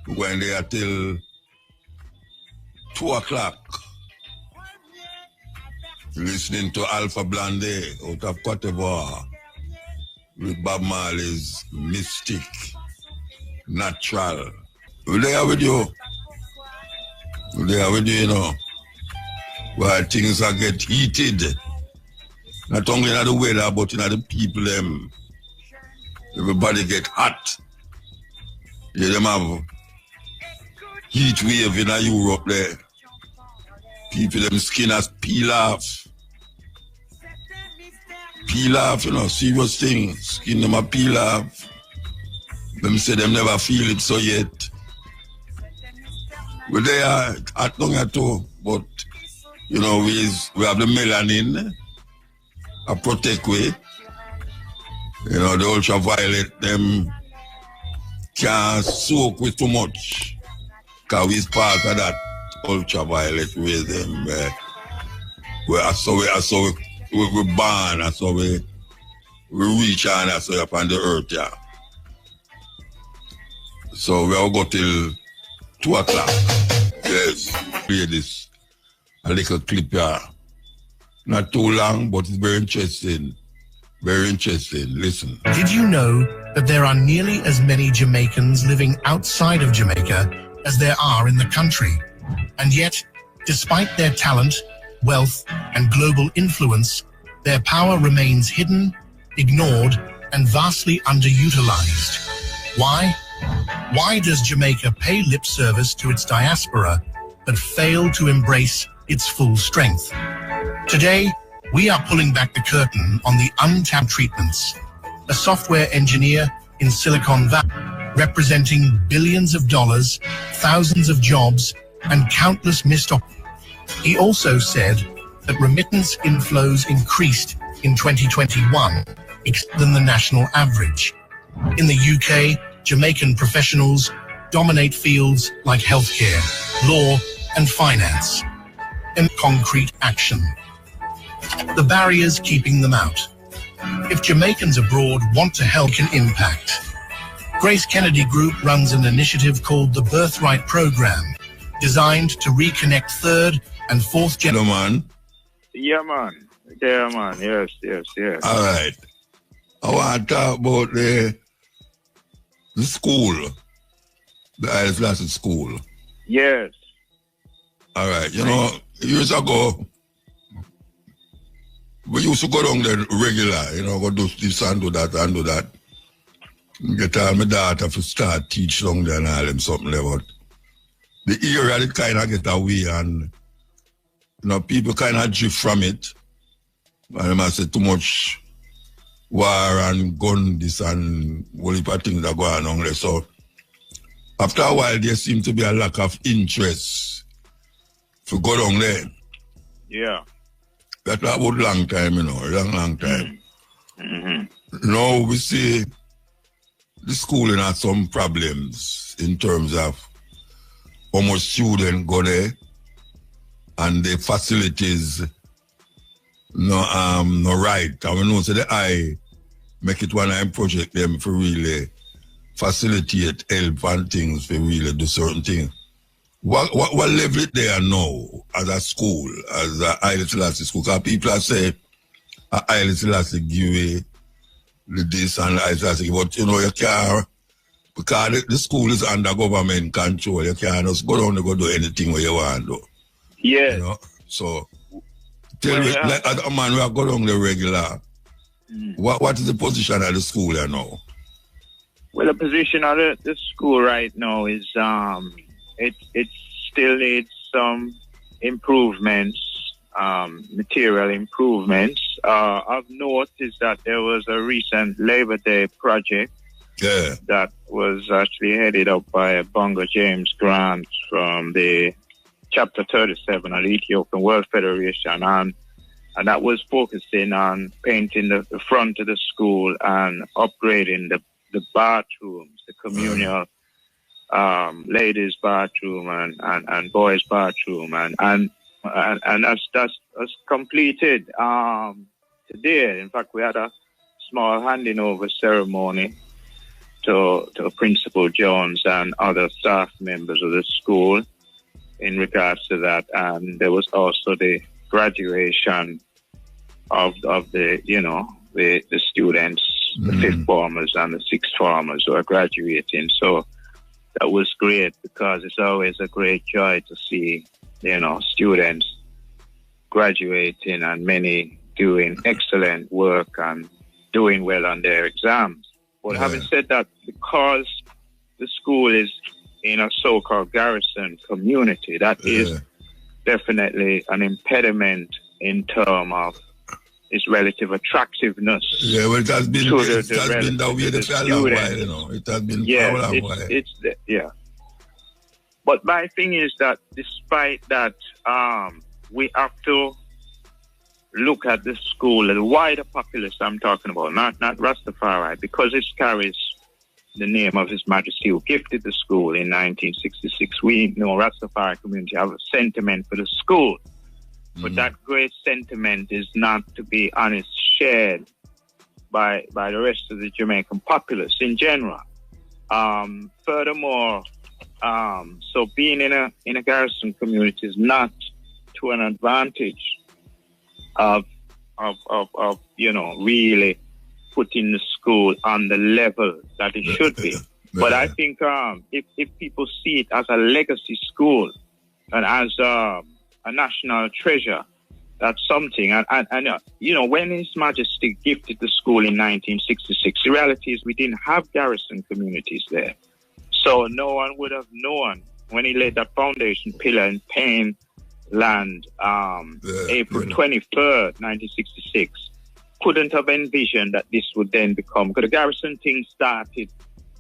We went there till 2 o'clock. Listening to Alpha Blondy out of Cote d'Ivoire with Bob Marley's Mystic, Natural. We're there with you. We're there with you, you know. Where things are get heated. Not only in the weather, but in the people them. Everybody get hot. Yeah, them have heat wave in Europe there. People them skin has peel off. Peel off, you know, serious thing. Skin them a peel off. Them say them never feel it so yet. We're there at long at all, but you know, we have the melanin, a protect way. You know, the ultraviolet, them can't soak with too much. Because we's part of that ultraviolet with them. We're born, that's how we reach on, that's how up on the earth, yeah. So we'll go till 2 o'clock. Yes, play this. A little clip here. Not too long, but it's very interesting. Very interesting. Listen. Did you know that there are nearly as many Jamaicans living outside of Jamaica as there are in the country? And yet, despite their talent, wealth, and global influence, their power remains hidden, ignored, and vastly underutilized. Why? Why does Jamaica pay lip service to its diaspora, but fail to embrace its full strength? Today, we are pulling back the curtain on the untapped treatments. A software engineer in Silicon Valley, representing billions of dollars, thousands of jobs, and countless missed opportunities. He also said that remittance inflows increased in 2021 than the national average. In the UK, Jamaican professionals dominate fields like healthcare, law, and finance, and concrete action. The barriers keeping them out. If Jamaicans abroad want to help an impact, Grace Kennedy Group runs an initiative called the Birthright Program, designed to reconnect third and fourth generation. Yeah, man. Yeah, man. Yes. All right. I want to talk about the school, the Haile Selassie School. Yes. All right. You know, years ago, we used to go down there regular, you know, go do this and do that and do that. Get all my daughter to start teach down there and all them something there, but the area it kind of get away and, you know, people kind of drift from it. And they might say too much war and gun this and all heap of things that go on there. So after a while, there seemed to be a lack of interest to go down there. Yeah. That's about long time, you know, long time. Mm-hmm. Now we see the schooling has some problems in terms of how much students go there and the facilities no right. And we know so I make it one time project them for really facilitate help and things for really do certain things. What level it there now as a school, as a Haile Selassie school? Because people are saying Haile Selassie give away this and Haile Selassie, but you know you can't, because the school is under government control. You can't just go down and go do anything where you want to. Yeah. You know? So tell me, like as a man who have go down the regular, what is the position of the school there now? Well, the position of the school right now is it still needs some improvements, material improvements. Of note is that there was a recent Labor Day project that was actually headed up by Bongo James Grant from the Chapter 37 of the Ethiopian World Federation, and that was focusing on painting the front of the school and upgrading the bathrooms, the communal ladies' bathroom and boys' bathroom, and that's completed today. In fact, we had a small handing over ceremony to to Principal Jones and other staff members of the school in regards to that. And there was also the graduation of the students, the fifth formers and the sixth formers who are graduating. So that was great, because it's always a great joy to see, students graduating and many doing excellent work and doing well on their exams. But having said that, because the school is in a so-called garrison community, that is definitely an impediment in terms of its relative attractiveness. Yeah, well, it has been that way the for a long while, It has been for a long while. But my thing is that despite that, we have to look at the school, the wider populace I'm talking about, not Rastafari, because it carries the name of His Majesty who gifted the school in 1966. We know Rastafari community have a sentiment for the school. But that great sentiment is not, to be honest, shared by the rest of the Jamaican populace in general. Furthermore, so being in a garrison community is not to an advantage of really putting the school on the level that it should be. But I think if people see it as a legacy school and as a national treasure, that's something. And when His Majesty gifted the school in 1966, the reality is we didn't have garrison communities there. So no one would have known when he laid that foundation pillar in Payne Land, April 23rd, 1966, couldn't have envisioned that this would then become, because the garrison thing started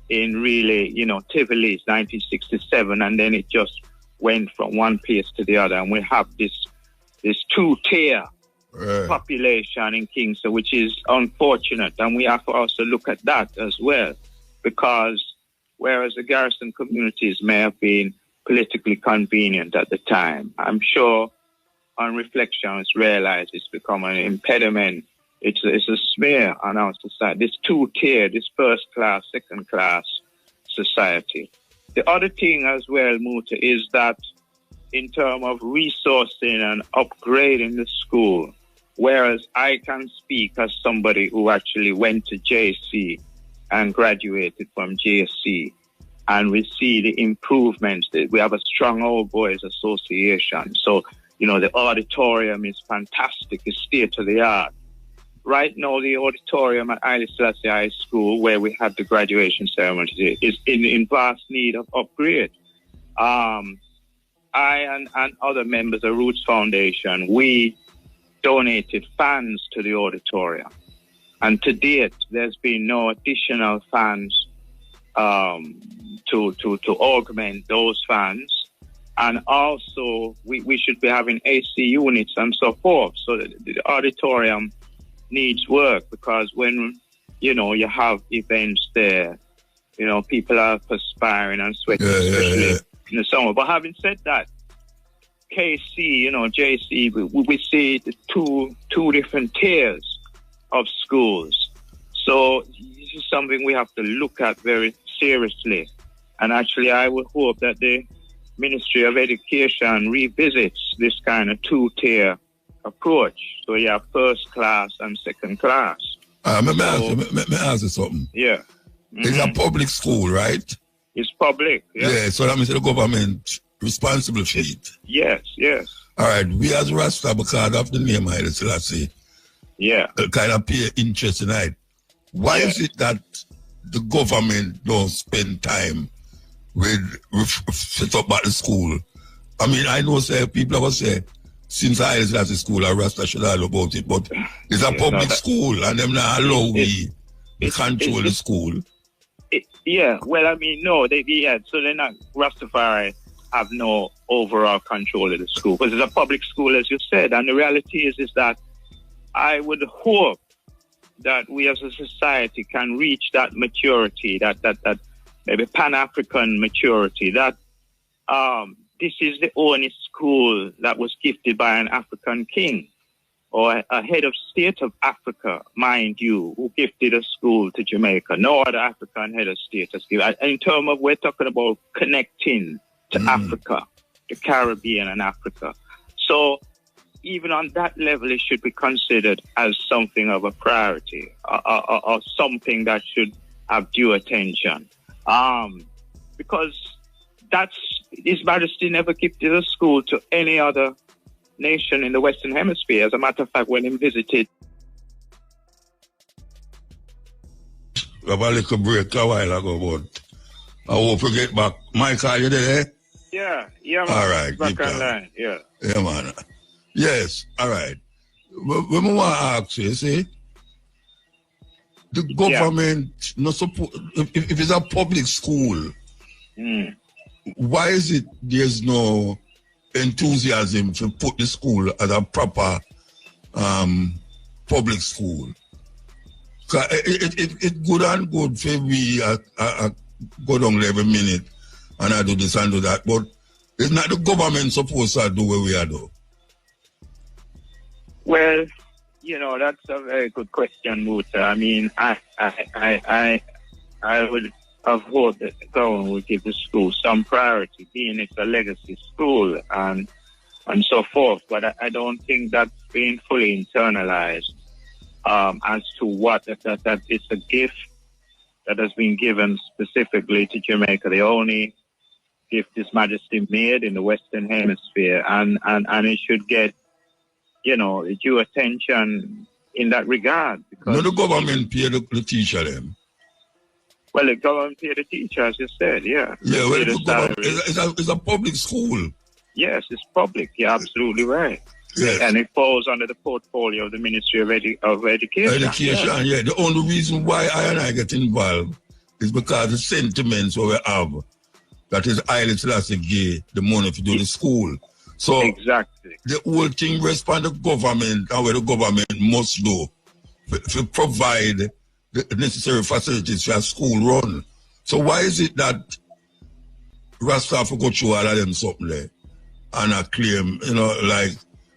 in really, Tivoli's 1967, and then it just went from one place to the other, and we have this two-tier population in Kingston, which is unfortunate, and we have to also look at that as well, because whereas the garrison communities may have been politically convenient at the time, I'm sure on reflection it's realized it's become an impediment. It's a smear on our society, this two-tier, this first-class, second-class society. The other thing as well, Muta, is that in terms of resourcing and upgrading the school, whereas I can speak as somebody who actually went to JC and graduated from JC, and we see the improvements. We have a strong old boys association. So, the auditorium is fantastic. It's state-of-the-art. Right now, the auditorium at Haile Selassie High School, where we had the graduation ceremony, is in vast need of upgrade. I and other members of Roots Foundation, we donated funds to the auditorium. And to date, there's been no additional funds to augment those funds. And also, we should be having AC units and so forth. So the auditorium needs work, because when, you have events there, people are perspiring and sweating, especially in the summer. But having said that, KC, JC, we see the two different tiers of schools. So this is something we have to look at very seriously. And actually, I would hope that the Ministry of Education revisits this kind of two-tier approach. So you have first class and second class. May I ask you something? Yeah. It's a public school, right? It's public, yeah. So that means the government responsible for it. Yes. All right, we as Rasta, because of the name Haile Selassie, kind of pay interest in it. Why is it that the government don't spend time with set up at the school? I mean, I know people are going to say, since Haile Selassie school, Rasta should all about it, but it's a public school, and them not allow we control the school. No, so they're not, Rastafari have no overall control of the school, because it's a public school, as you said, and the reality is that I would hope that we as a society can reach that maturity, that maybe Pan-African maturity, that this is the only school that was gifted by an African king. or a head of state of Africa, mind you, who gifted a school to Jamaica. No other African head of state has given. In terms of, we're talking about connecting to Africa, the Caribbean and Africa. So even on that level, it should be considered as something of a priority, or something that should have due attention. Because His Majesty never gifted a school to any other nation in the Western Hemisphere. As a matter of fact, when he visited, we have a little break a while ago, but I hope we get back. Mike, are you there? Yeah, man. All right, back online. Yeah, man. Yes, all right. When I want to ask you, see, the government not support. If it's a public school, why is it there's no enthusiasm to put the school as a proper public school? It's good and good for we go down every minute and I do this and do that, but it's not the government supposed to do what we are doing. Well, that's a very good question, Muta. I mean, I would have hoped that the government would give the school some priority, being it's a legacy school and so forth. But I don't think that's been fully internalized as to what that it's a gift that has been given specifically to Jamaica. The only gift His Majesty made in the Western Hemisphere, and it should get due attention in that regard. Because no, the government pay the teacher them. Well, the government pay the teacher, as you said, yeah. Yeah, well, it's a public school. Yes, it's public. You're absolutely right. Yes. And it falls under the portfolio of the Ministry of Education. Education, yeah. The only reason why I get involved is because the sentiments we have, that is Haile Selassie gave the money to do the school. So exactly, the whole thing rests on the government and what the government must do to provide the necessary facilities for a school run. So why is it that Rasta go through all of them something there and I claim,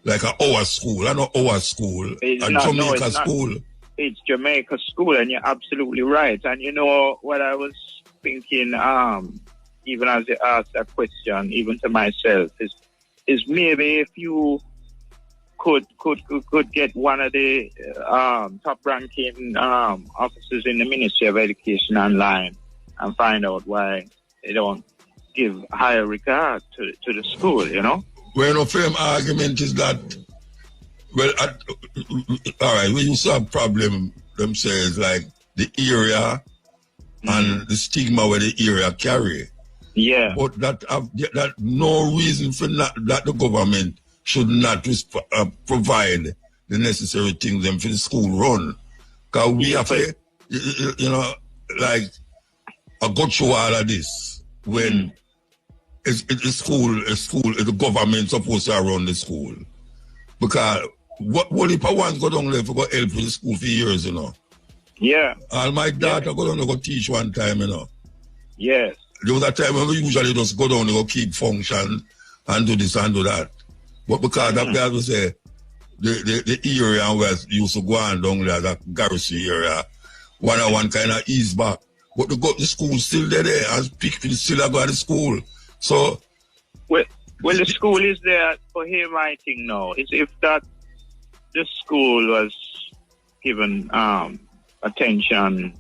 like our school, I know our school, Jamaica school. It's Jamaica school, and you're absolutely right. And what I was thinking, even as you asked that question, even to myself, is maybe if you could get one of the top-ranking officers in the Ministry of Education online and find out why they don't give higher regard to the school, Well, no firm argument is that, all right, we used to have problem themselves, like the area and the stigma where the area carry. Yeah. But that no reason for that the government should not provide the necessary things them for the school run. Because we have to, like, I go through all of this when it's the government supposed to run the school. Because what if I want to go down there for go help with the school for years, Yeah. And my daughter go down there go teach one time, Yes. There was a time when we usually just go down and go keep function and do this and do that. But because that guy was say the area where used to go on down there, that garrison area, one kind of ease back. But the school still there and people still go to school. So well the school is there for him, I think now. It's if that the school was given attention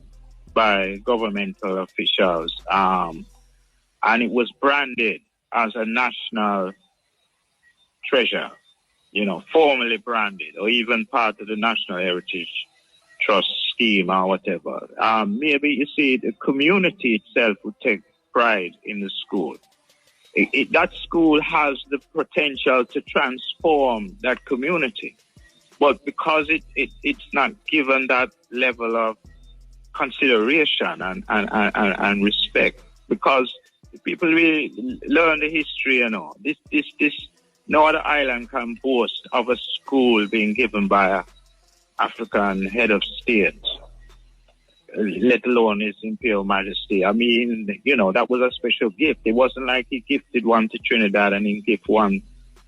by governmental officials, and it was branded as a national treasure, formally branded, or even part of the National Heritage Trust scheme or whatever. Maybe, you see, the community itself would take pride in the school. That school has the potential to transform that community. But because it's not given that level of consideration and respect, because people really learn the history, this no other island can boast of a school being given by an African head of state, let alone His Imperial Majesty. I mean, that was a special gift. It wasn't like he gifted one to Trinidad and he gifted one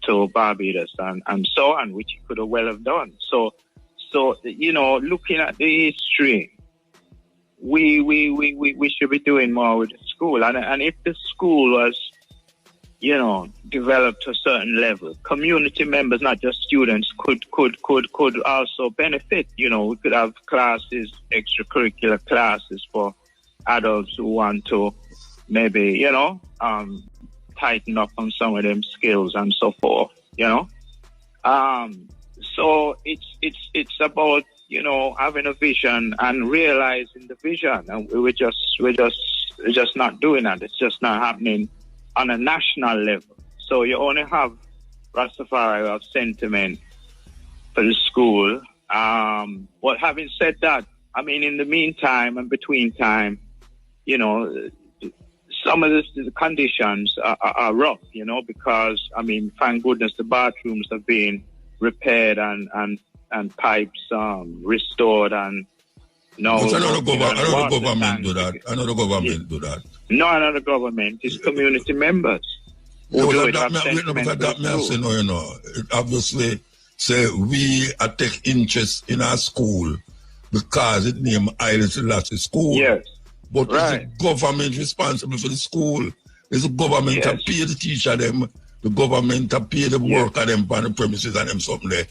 to Barbados and so on, which he could have well have done. So, you know, looking at the history, we should be doing more with the school. And if the school was, you know, developed to a certain level, community members, not just students, could also benefit. You know, we could have classes, extracurricular classes for adults who want to maybe, you know, tighten up on some of them skills and so forth, you know. So it's about, you know, having a vision and realizing the vision, and we're just not doing that. It's just not happening on a national level. So you only have Rastafari of sentiment for the school. But having said that, I mean, in the meantime and between time, you know, some of the conditions are rough, you know, because, I mean, thank goodness the bathrooms have been repaired and pipes restored, and no. But another government do that. Another government do that. No, another government. It's community members. Yeah, well, you know, it obviously say we take interest in our school because it named Haile Selassie School. Yes. But it's the government responsible for the school. It's the government that pay the teacher them, the government that pay the worker them on the premises and them something there.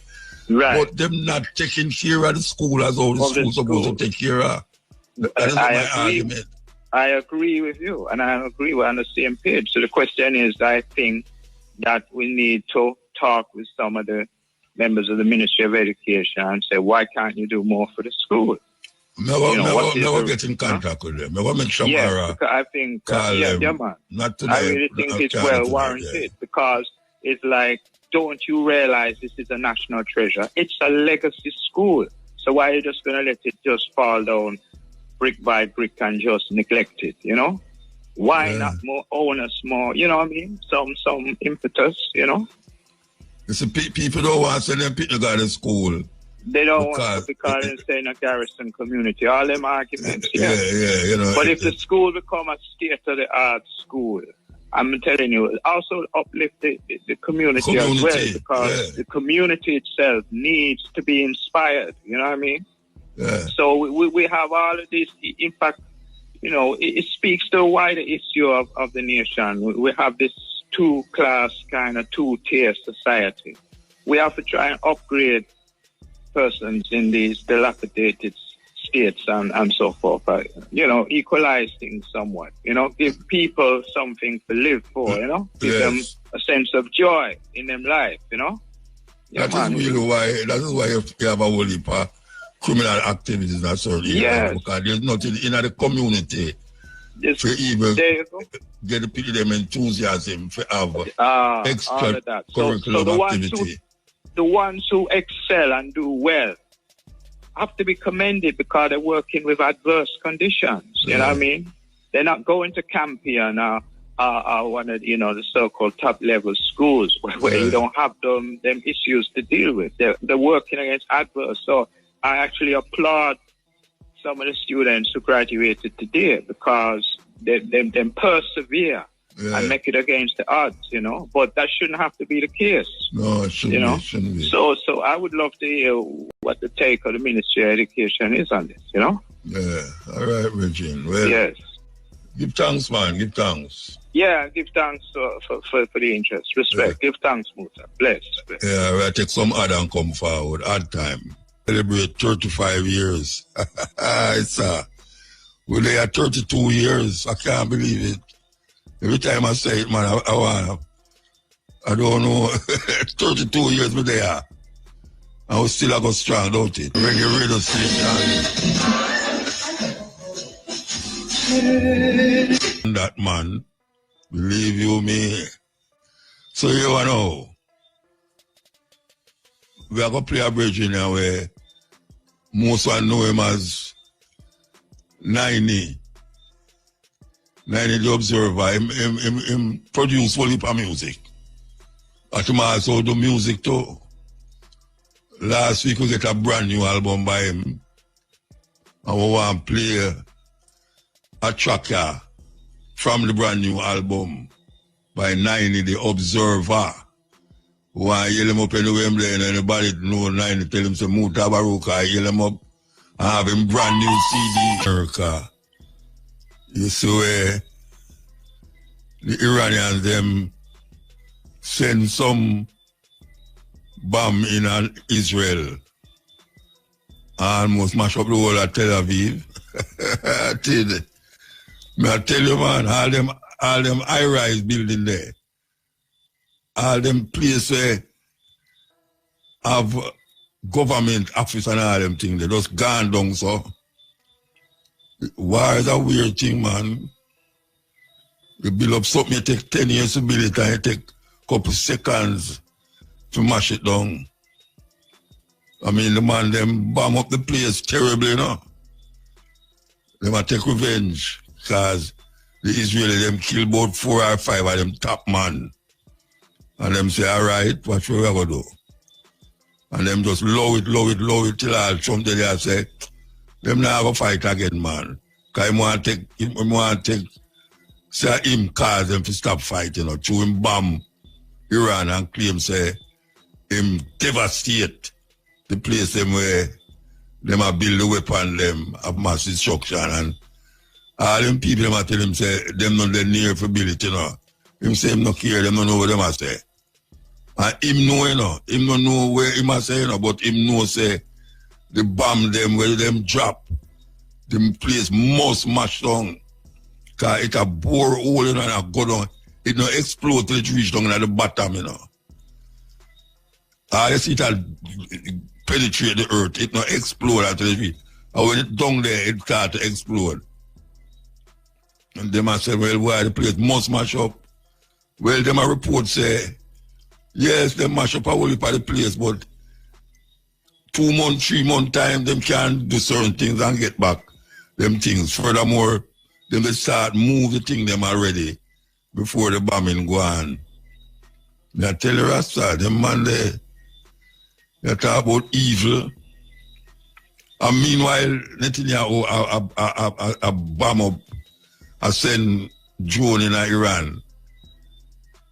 Right. But them not taking care of the school as all the school's supposed to take care of. That is my argument. I agree with you, and I agree we're on the same page. So the question is, I think that we need to talk with some of the members of the Ministry of Education and say, why can't you do more for the school? Never get in contact with them. Never make Shamara. Yeah, I think, man. Not today. I really think it's well warranted because it's like, don't you realize this is a national treasure? It's a legacy school. So why are you just going to let it just fall down brick by brick and just neglect it, you know? Why not more onus, more, you know what I mean? Some impetus, you know? You see, people don't want to send them people to school. They don't want to because it's in a garrison community. All them arguments. You know. But if the school become a state-of-the-art school, I'm telling you, also uplift the community as well, because the community itself needs to be inspired. You know what I mean? Yeah. So we have all of this. In fact, you know, it speaks to a wider issue of the nation. We have this two-class kind of two-tier society. We have to try and upgrade persons in these dilapidated states and so forth. You know, equalize things somewhat. You know, give people something to live for. You know, give them a sense of joy in their life. You know. That is really why. That is why you have a whole heap of criminal activities in a certain area, because there's nothing in the community to even get the people them enthusiasm for have extra curriculum activity. The ones who excel and do well have to be commended because they're working with adverse conditions. You know what I mean? They're not going to Campion or one of the so-called top-level schools where you don't have them issues to deal with. They're working against adverse. So I actually applaud some of the students who graduated today because they persevere and make it against the odds, you know. But that shouldn't have to be the case. No, it shouldn't be. So I would love to hear what the take of the Ministry of Education is on this, you know. Yeah. All right, Regine. Well, yes. Give thanks, man. Give thanks. Yeah, give thanks for the interest. Respect. Give thanks, Muta. Bless. Yeah, we'll take some odd and come forward. Odd time. Celebrate 35 years. We're there at 32 years. I can't believe it. Every time I say it, man, I don't know. 32 years we're there. And we still go strong, don't it? Reggae radio station. That man, believe you me. So you know, we are going to play a bridge in here where most one know him as 90 the Observer. Him produce whole heap of music. But him also do music too. Last week we get a brand new album by him. And we want to play a track from the brand new album by 90 the Observer. Why yell him up in the Wembley and anybody know 9 tell him say Mutabaruka, I yell him up and have him brand new CD America. You see where the Iranians them send some bomb in Israel. Almost mash up the whole of Tel Aviv. I tell you, man, all them high-rise building there, all them places where have government office and all them things, they just gone down, so. War is a weird thing, man. You build up something, you take 10 years to build it, and you take a couple seconds to mash it down. I mean, the man, them bomb up the place terribly, you know. They might take revenge, because the Israelis, them kill about 4 or 5 of them top man. And them say, all right, what we going to do? And them just low it till all something they say, them not have a fight again, man. Because he want to take, say him cause them to stop fighting, you know, to him bomb Iran and claim, say, him devastate the place them where them have build the weapon, them have mass destruction, and all them people them tell him say them not the near for build it, you know. Him say him not care, them don't know what them a say. And him know, you know, him don't know where him a say, you know, but him know say the bomb them where them drop, them place must mash down. Cause it a bore hole, you know, and a go down. It not explode till it reach down at the bottom, you know. You see it penetrate the earth, it not explode until it reach. And when it down there, it start to explode. And them a say, well, why the place must mash up? Well, them a report say, yes, them mash up a whole heap of the place, but 2 months, 3 months time, them can do certain things and get back them things. Furthermore, them they start move the thing them already before the bombing go on. I tell you, Rasta, them man they talk about evil. And meanwhile, Netanyahu a bomb up, a send drone in Iran.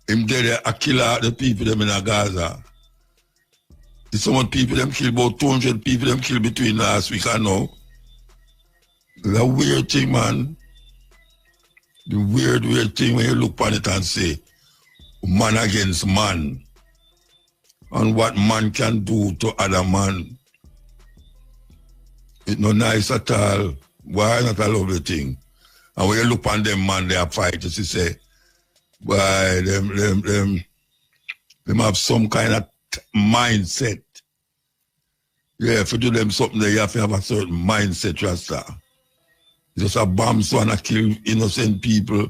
Him there a kill the people them in Gaza. Some people them kill about 200 people them kill between last week and now. It's a weird thing, man. The weird thing when you look upon it and say, man against man. And what man can do to other man. It's not nice at all. Why not a lovely thing? And when you look on them man, they are fighters, you say, why them have some kind of mindset. Yeah, if you do them something, you have to have a certain mindset, Rasta. Just a bomb so and kill innocent people.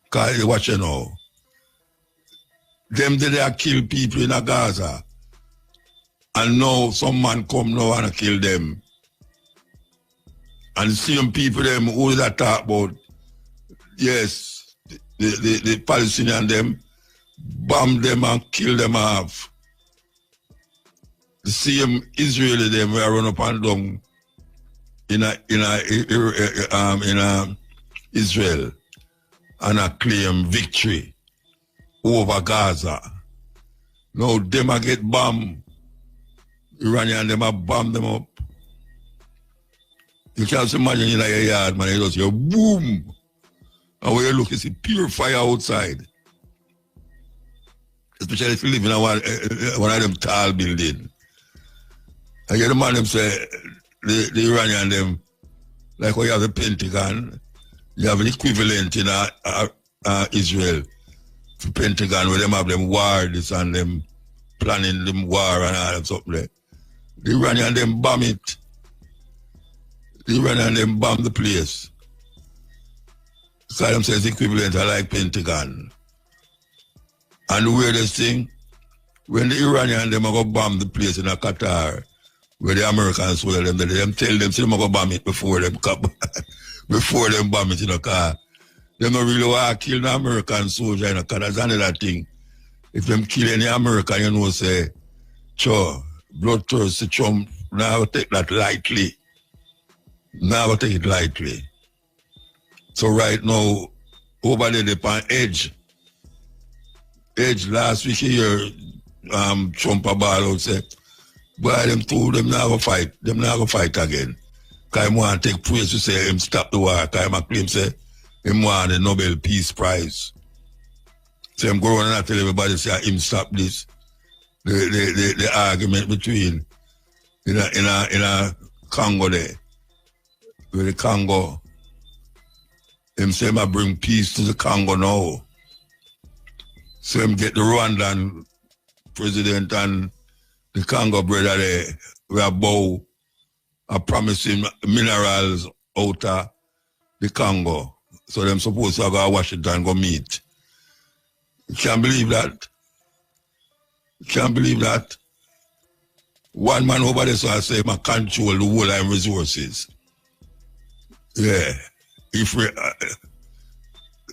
Cause you watch it now. Them did they kill people in Gaza. And now some man come now and kill them. And the same people them who that talk about, yes, the Palestinian them, bomb them and kill them off. The same Israeli them were run up and down in Israel and claim victory over Gaza. Now them a get bombed. Iranian them a bomb them up. You can't imagine in a yard, man, you just hear boom. And when you look, you see pure fire outside. Especially if you live in one of them tall buildings. I hear the man them say, the Iranian them, like when you have the Pentagon, you have an equivalent in Israel for Pentagon, where them have them wars and them planning them war and all that stuff there. The Iranian them bomb it. The Iranian them bomb the place. So them says equivalent are like Pentagon. And the weirdest thing, when the Iranian them are going to bomb the place in Qatar, where the Americans told them, them tell them, so them are going to bomb it before them before them bomb it in a car. They don't really want to kill the American soldier in a car. That's another thing. If them kill any American, you know, say, sure, bloodthirsty Trump, now take that lightly. Now take it lightly. So right now, over there, they're on edge. Edge last week here, Trump a ball out say, boy, them two, them not gonna fight. Them not gonna fight again. Because him want to take praise to say him stop the war. Because him a claim say him want the Nobel Peace Prize. So him go around and tell everybody say him stop this. The argument between in a Congo there. With the Congo. Him say him bring peace to the Congo now. So him get the Rwandan president and the Congo brother there, we are bow are promising minerals out of the Congo. So them supposed to go to Washington and go meet. You can't believe that. You can't believe that. One man over there so I say I control the whole of resources. Yeah. If we,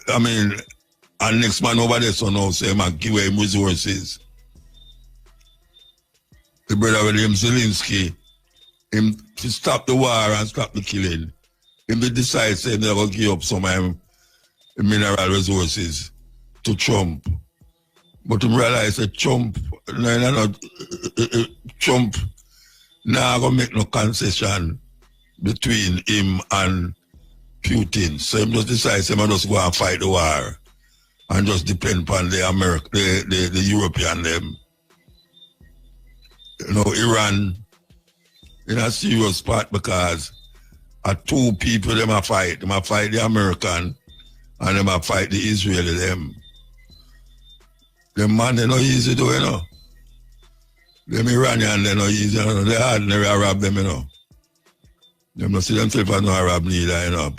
and next man over there so now say I give him resources. The brother with him Zelensky, him to stop the war and stop the killing. Him to decide say they're going to give up some mineral resources to Trump. But him realize that Trump now going to make no concession between him and Putin. So him just decide say him just go and fight the war and just depend upon the European them. You know, Iran in a serious part because two people them a fight. Them a fight the American and them a fight the Israeli them. Them man they not easy to, you know. Them Iranian they not easy, you know. They ordinary Arab them, you know. Them not see themselves as no Arab neither, you know.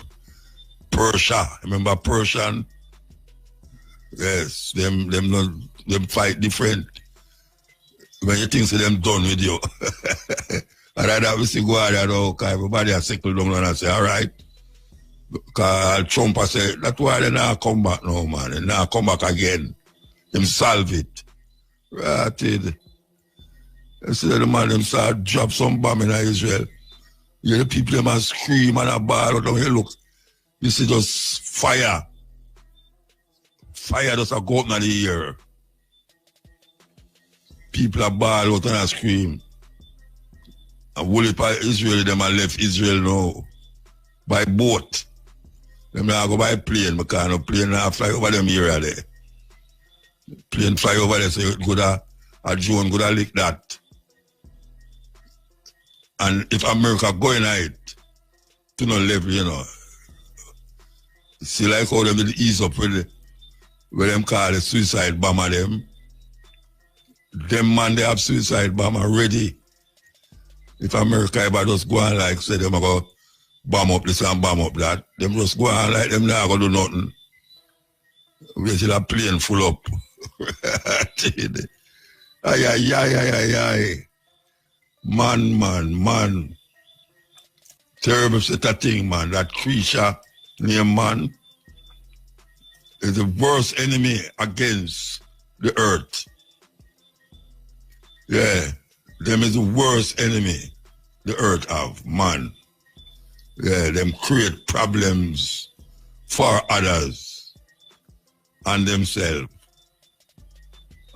Persia, remember Persian? Yes, them fight different. When you think so them done with you. And I'd obviously go out there now, because everybody has settled down and I say, all right. Because Trump has said, that's why they now come back now, man. They now come back again. Them solve it. Right. They say the man them start drop some bomb in Israel. You hear the people them and scream and a ball out. You look, you see just fire. Fire just a go up in the air. People are ball out and a scream. And whole heap of Israel, them are left Israel now. By boat. Them now go by plane, because no plane now fly over them area there. Plane fly over there, so you could a drone could have lick that. And if America going at it, to no level, you know. See like how them did ease up with where them call the suicide bomber them. Them man, they have suicide bomber ready. If America ever just go on like say them go bomb up this and bomb up that, them just go on like them not gonna do nothing. We see that plane full up. Ay. Man. Terrible set of thing, man. That creature named man is the worst enemy against the earth. Yeah. Them is the worst enemy the earth have, man. Yeah, them create problems for others and themselves.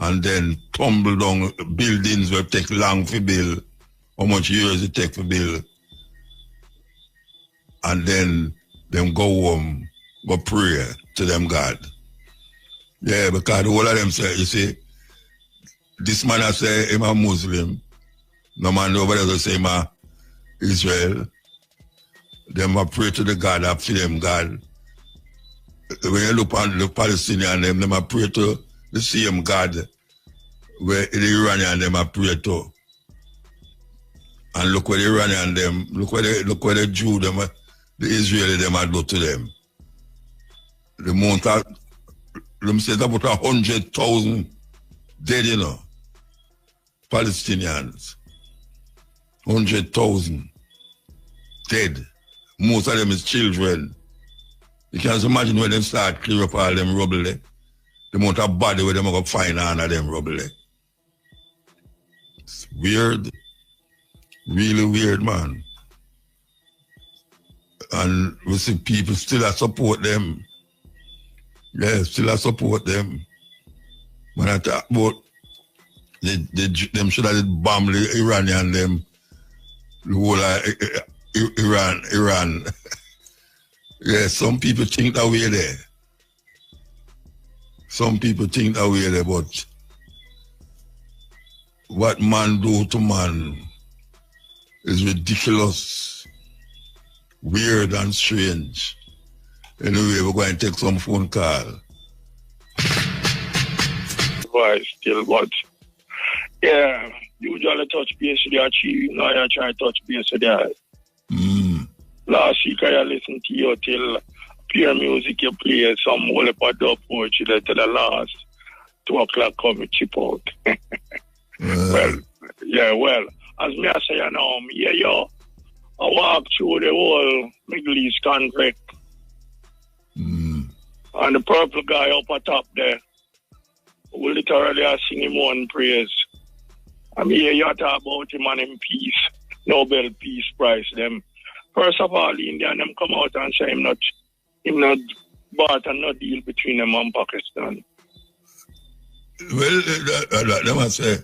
And then tumble down buildings will take long to build, how much years it take to build. And then them go home, go pray to them God. Yeah, because all of them say, you see, this man I say I'm a Muslim. No man over there say I'm a Israel. Them a pray to the God that feed them God. When you look at the Palestinian, them a pray to the same God where the Iranian them a pray to. And look where the Iranian them, look where the Jew them, the Israeli them a do to them. The amount of, them say about 100,000 dead, you know. Palestinians. 100,000 dead. Most of them is children. You can just imagine when them start clear up all them rubble there. The amount of body where them are going to find under them rubble there. It's weird. Really weird, man. And we see people still support them. Yeah, still support them. When I talk about them should have bombed the Iranian, them, the whole Iran. Yeah, some people think that way there. Some people think that way there, but what man do to man is ridiculous, weird and strange. Anyway, we're going to take some phone call. Boy, still what? Yeah, usually touch base with the chief. Now I try to touch base with the Last week I listened to you till pure music you play, some whole heap of dub poetry till the last 2 o'clock come chip out. Well, as me I say now, I walk through the whole Middle East conflict. And the purple guy up at top there, we literally are singing one praise. I mean, you talk about him and him peace, Nobel Peace Prize, them. First of all, the Indian them come out and say him not bought and no deal between them and Pakistan. Well, they must say.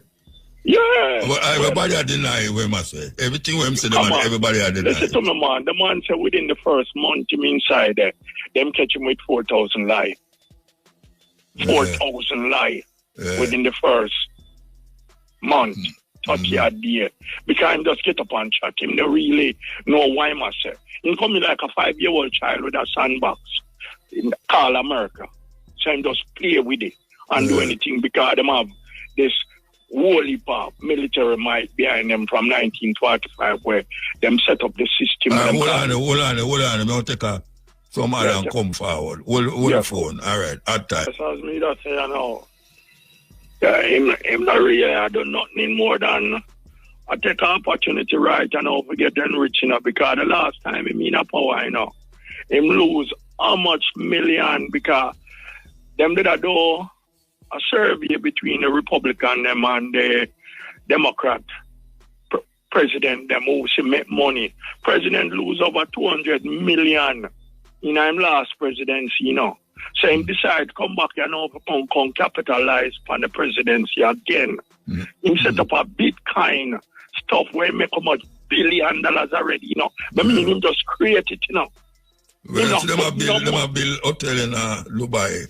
Yeah. But everybody deny what must say. Everything when say everybody deny. Listen to me, man. The man said within the first month him inside there, them catch him with 4,000 lie. 4,000 lie within the first month. 30 a day. Because him just get up and chat. Him don't really know why must say. He come in like a 5-year-old child with a sandbox in call America. So him just play with it and do anything because them have this whole heap of military might behind them from 1945 where them set up the system. Hold on. I'm going to take some other and come forward. Hold the phone. All right. At time. That's as me that say now. Yeah, him not really I do nothing more than I take an opportunity right and now to get enriched, because the last time him in a power, him lose how much million because them did do a survey between the Republican them and the Democrat president them who make money. President lose over 200 million in him last presidency, So him decide come back and come capitalize on the presidency again. He set up a Bitcoin stuff where he make how much $1 billion already, But him just create it, Well, them a build hotel in Dubai.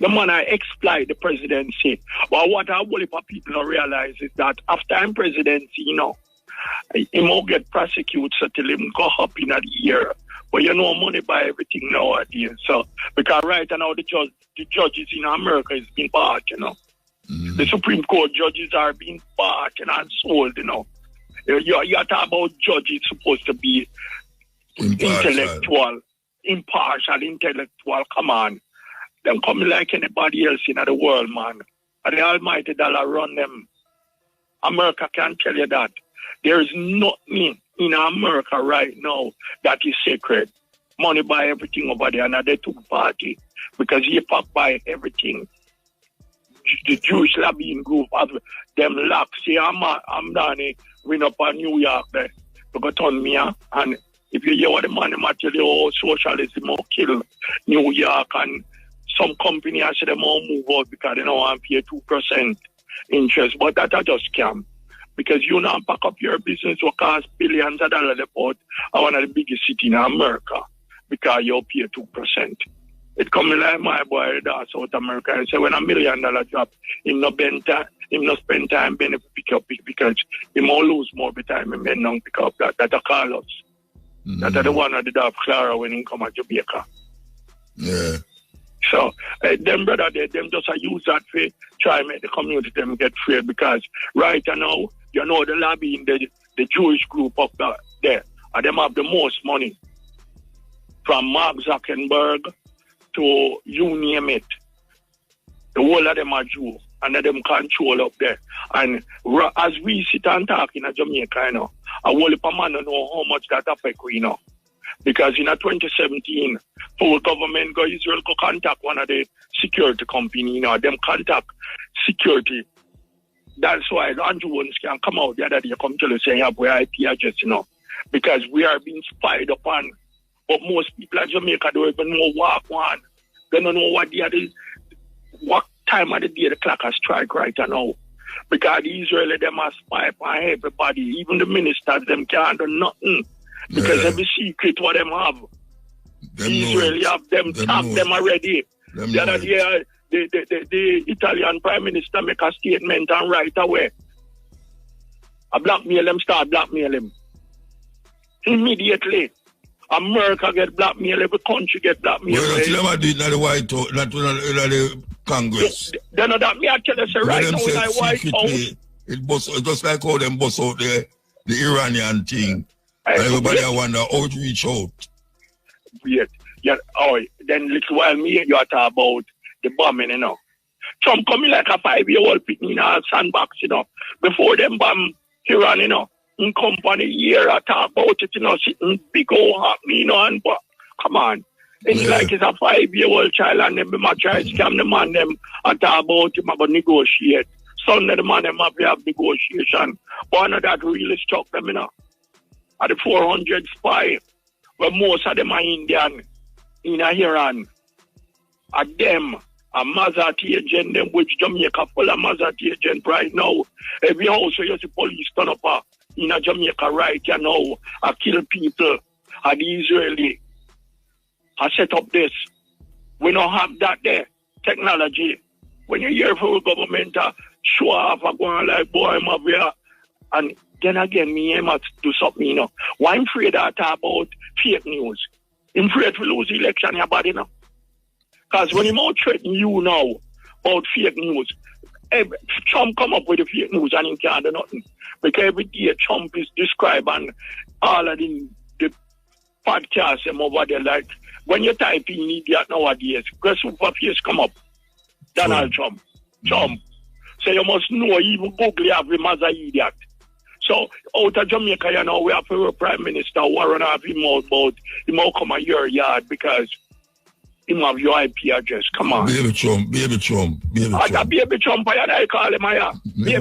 The man I exploit the presidency. But what I worry for people don't realize is that after him presidency, he won't get prosecuted till him go up in a year. But money buy everything nowadays. So because right now the judges in America is being bought, The Supreme Court judges are being bought and sold, You talk about judges supposed to be intellectual, impartial, intellectual. Come on. Them coming like anybody else in the world, man. And the almighty dollar run them. America can tell you that. There is nothing in America right now that is sacred. Money buy everything over there, and they took party because he buy everything. The Jewish lobbying group have them locks. See, I'm down here, win up in New York there. They got on me, and if you hear what the man tell you, socialism will kill New York, and some company I say them all move out because they don't want to pay 2% interest, but that are just scam. Because you now pack up your business will cost billions of dollars about one of the biggest cities in America because you pay 2%. It comes like my boy that's South America and say when $1 million job, him no spend time benefit pick up because he will lose more time and then don't pick up that are Carlos. That are the one that did have Clara when he come to Jamaica. Yeah. So, them brother, them just use that for try make the community them get free because right now, the lobby in the Jewish group up there, and them have the most money. From Mark Zuckerberg to you name it. The whole of them are Jew, and them control up there. And as we sit and talk in Jamaica, a whole heap of man don't know how much that affect we, Because in 2017, full government go Israel go contact one of the security company, them contact security. That's why Andrew Jones can come out the other day, come tell us say have our IP address, because we are being spied upon. But most people in Jamaica don't even know what one. They don't know what what time of the day the clock has strike right now. Because the Israeli them has spy on everybody, even the ministers them can't do nothing. Because every secret what them have. The Israeli have them tapped them already. The other day the Italian Prime Minister make a statement and right away. I blackmail them, start blackmail him. Immediately. America get blackmail, every country get blackmail. Well, that's never did not the White House, not the Congress. Then that me I tell you say right now in the White House. It just like how them bust out the Iranian thing. And everybody I wonder how to reach out. Wait. Yeah, then little while me you are talking about the bombing, you know. Trump coming like a 5-year-old picking in a sandbox, you know. Before them bomb Iran, you know. In company here, I talk about it, you know, sitting big old hot, you know, and but come on. It's like it's a 5-year-old child and them might try to scam the man them and talk about him about negotiate. Some of the man them have to have negotiation. One of that really struck them, you know. At the 400 spy, where most of them are Indian in Iran. At them, a Mazati agent, them which Jamaica full of Mazati agent right now. Every house where you see police turn up in a Jamaica right you know, I kill people. And the Israeli I set up this. We don't have that there. Technology. When you hear from the government show off a going like boy I'm up here. And then again me aim at do something, you know. Why I'm afraid I talk about fake news? I'm afraid to lose the election your body now. Because when you're out threatening you now about fake news, Trump come up with the fake news and he can't do nothing. Because every day Trump is describing all of the podcasts and over there. Like when you type in idiot nowadays, guess who face come up? Donald Trump. Trump. So you must know even Google have him as an idiot. So out of Jamaica, you know, we have a Prime Minister Warren have him out about him will come a your yard because him have your IP address. Come on. Baby Trump. Baby Trump, I call him here.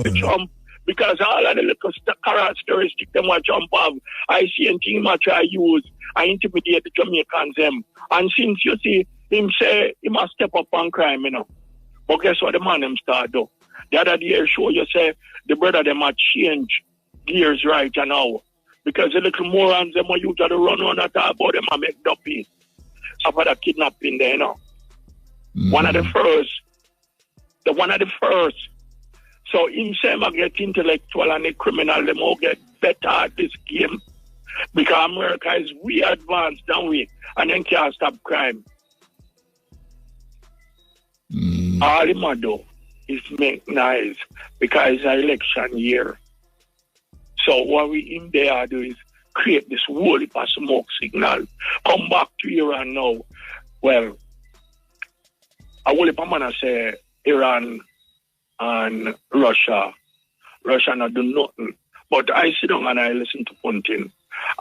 Baby Trump. Because all of the little characteristics them what Trump have, I see and think much I use, I intimidate the Jamaicans them. And since you see him say he must step up on crime, you know. But guess what the man them start do? The other day show you say the brother them a change gears right now. Because the little morons them are usually run on and talk about them and make dumpy. So for the kidnapping there, you know. One of the first. So him say I get intellectual and the criminal them all get better at this game. Because America is way advanced than we and then can't stop crime. All him do is make noise because it's an election year. So what we in there do is create this whole heap of smoke signal. Come back to Iran now. Well, I will man say Iran and Russia not do nothing. But I sit down and I listen to Putin.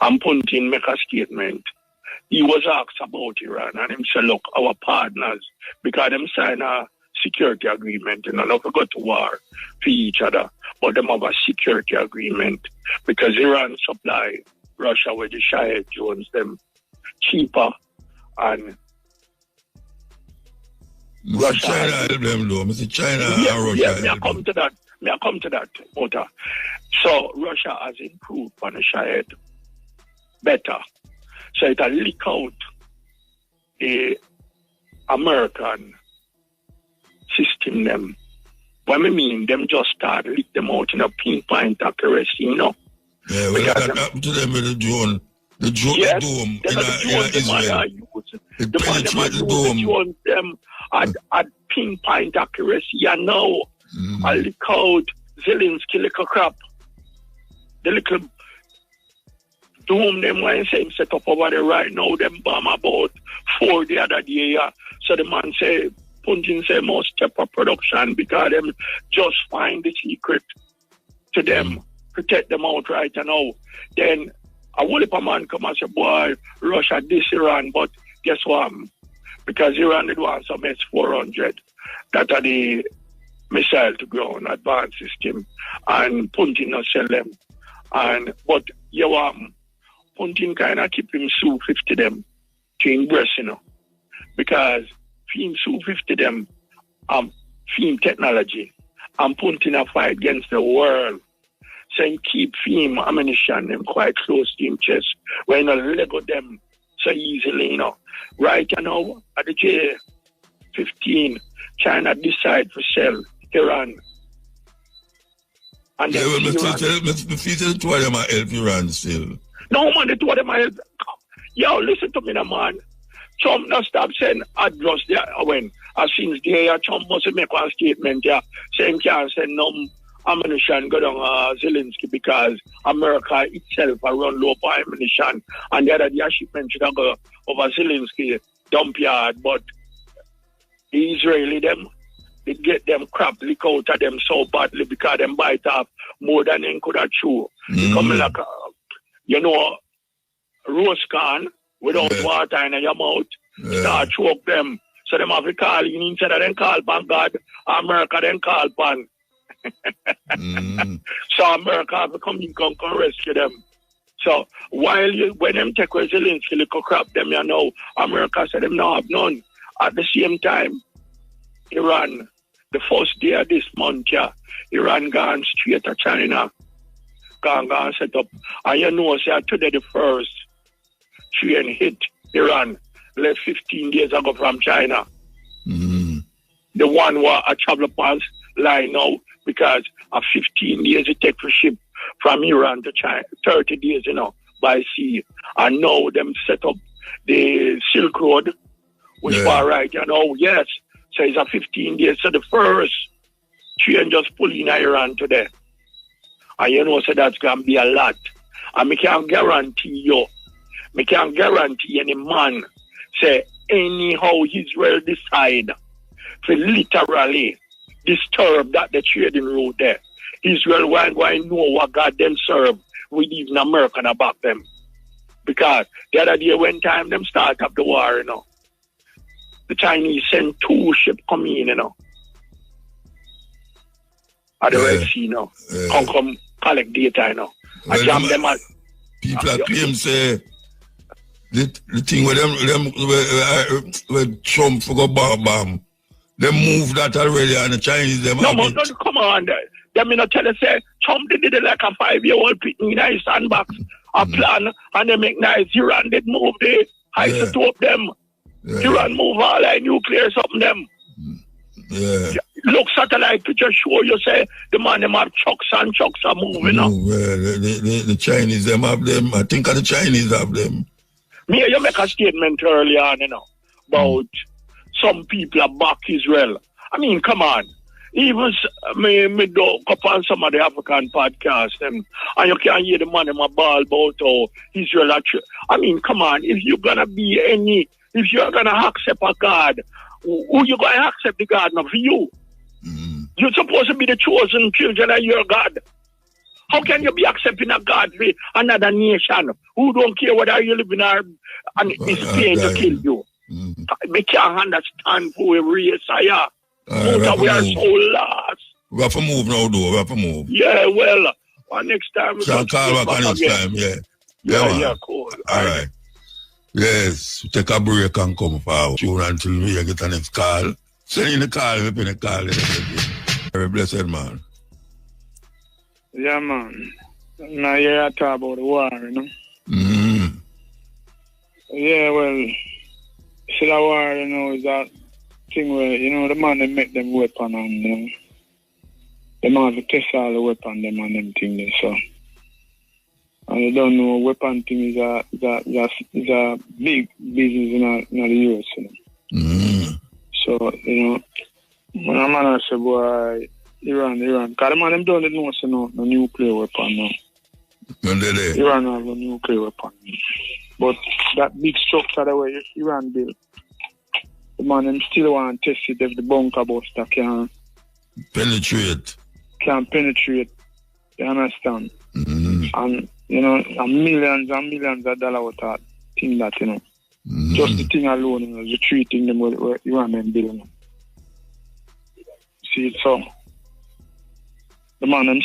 And Putin make a statement. He was asked about Iran and he said, look, our partners, because them sign a security agreement, and not to go to war for each other, but them have a security agreement because Iran supply Russia with the Shia drones them cheaper and Russia. China help them though. Mr. China and Russia. May I come to that, Muta. So Russia has improved on the Shia better. So it will leak out the American system them. What I mean, them just start leak them out in a pinpoint accuracy, you know. Yeah, well, that happened to them with the drone. The dome in Israel. The penetrate the dome. Them at pinpoint accuracy, you know. I leak out Zelensky little crap. The little dome them when same set up over there right now, them bomb about 4 the other day. Yeah. So the man say, Putin say must step up production because them just find the secret to them, protect them out right now. Then a whole heap of man come and say, boy, Russia this Iran, but guess what? Because Iran did want some S-400 that are the missile to ground advanced system, and Putin not sell them. But you Putin kind of keep him Su-50 them to impress, you know, because him Su-50 them, film technology and put in a fight against the world. So he keep film ammunition them quite close to him chest. Where not Lego them so easily, you know. Right now, at the J15, China decide to sell Iran. And yeah, well, the future two of them are help Iran still. No, man, the two of them are help. Yo, listen to me now, man. Trump not stop saying address there when as since there Trump must make one statement here saying can't send no ammunition go down Zelensky because America itself are run low for ammunition and the other day shipment should go over Zelensky dump yard, but the Israeli them they get them crap leak out of them so badly because them bite off more than they could have chew. Come like roast corn without water in your mouth, start choke them. So them have to call in instead of them call pan God, America then call pan. So America have to come in come rescue them. So when them take Zelensky little crap them you know, America said them now have none. At the same time, Iran, the first day of this month, Iran gone straight to China, gone set up. And you know, say today the first train hit Iran left 15 days ago from China. The one where a travel pass line now because of 15 days it take to ship from Iran to China, 30 days, you know, by sea. And now them set up the Silk Road, which far right, you know, yes. So it's a 15 days. So the first train just pull in Iran today. And you know, so that's going to be a lot. And I can guarantee you, I can't guarantee any man say anyhow Israel decide to literally disturb that the trading route there. Israel won't know what God them serve with even America about them. Because the other day when time them start up the war, you know, the Chinese send 2 ships coming in, you know. At the Red Sea, you know. Come collect data, you know. I jam them at people are claim say the thing where where Trump forgot bomb. They moved that already and the Chinese them no, come on. Them not tell us say Trump did it like a 5-year-old picking in a sandbox. A plan and they make nice. Iran did move the isotope them. Iran move all like nuclear something them. Look satellite picture show you say the man them have chucks are moving now. The Chinese them have them. I think the Chinese have them. Me, you make a statement earlier on, you know, about some people are back Israel. I mean, come on. Even me do up on some of the African podcasts, and you can hear the man in my ball about how Israel actually. I mean, come on. If you're gonna be if you're gonna accept a God, who you gonna accept the God now for you? You're supposed to be the chosen children of your God. How can you be accepting a God for another nation who don't care whether you live in and is paying to kill you? We can't understand who we race are. Muta, we are so lost. We have to move now, though. We have to move. Yeah, well, next time. Shall call back next time, Yeah, cool. All right. Yes, take a break and come forward. Tune until we get the next call. Send in the call, we pin a call. Very blessed, man. Yeah, man. Now you talk about the war, you know? Yeah, well, see, the war, you know, is that thing where, you know, the man they make them weapon and the man to test all the weapon them and them thing there, so. And you don't know weapon thing is a big business in the US, you know. So, you know, when a man say, boy, Iran, because the man them don't know so no nuclear weapon now. Iran have no nuclear weapon. But that big structure the way Iran built, the man them still want to test it if the bunker buster can penetrate. You understand? And you know, millions and millions of dollars worth of thing that, you know. Just the thing alone, you know, the 3 things them where Iran them building. See it so. The man them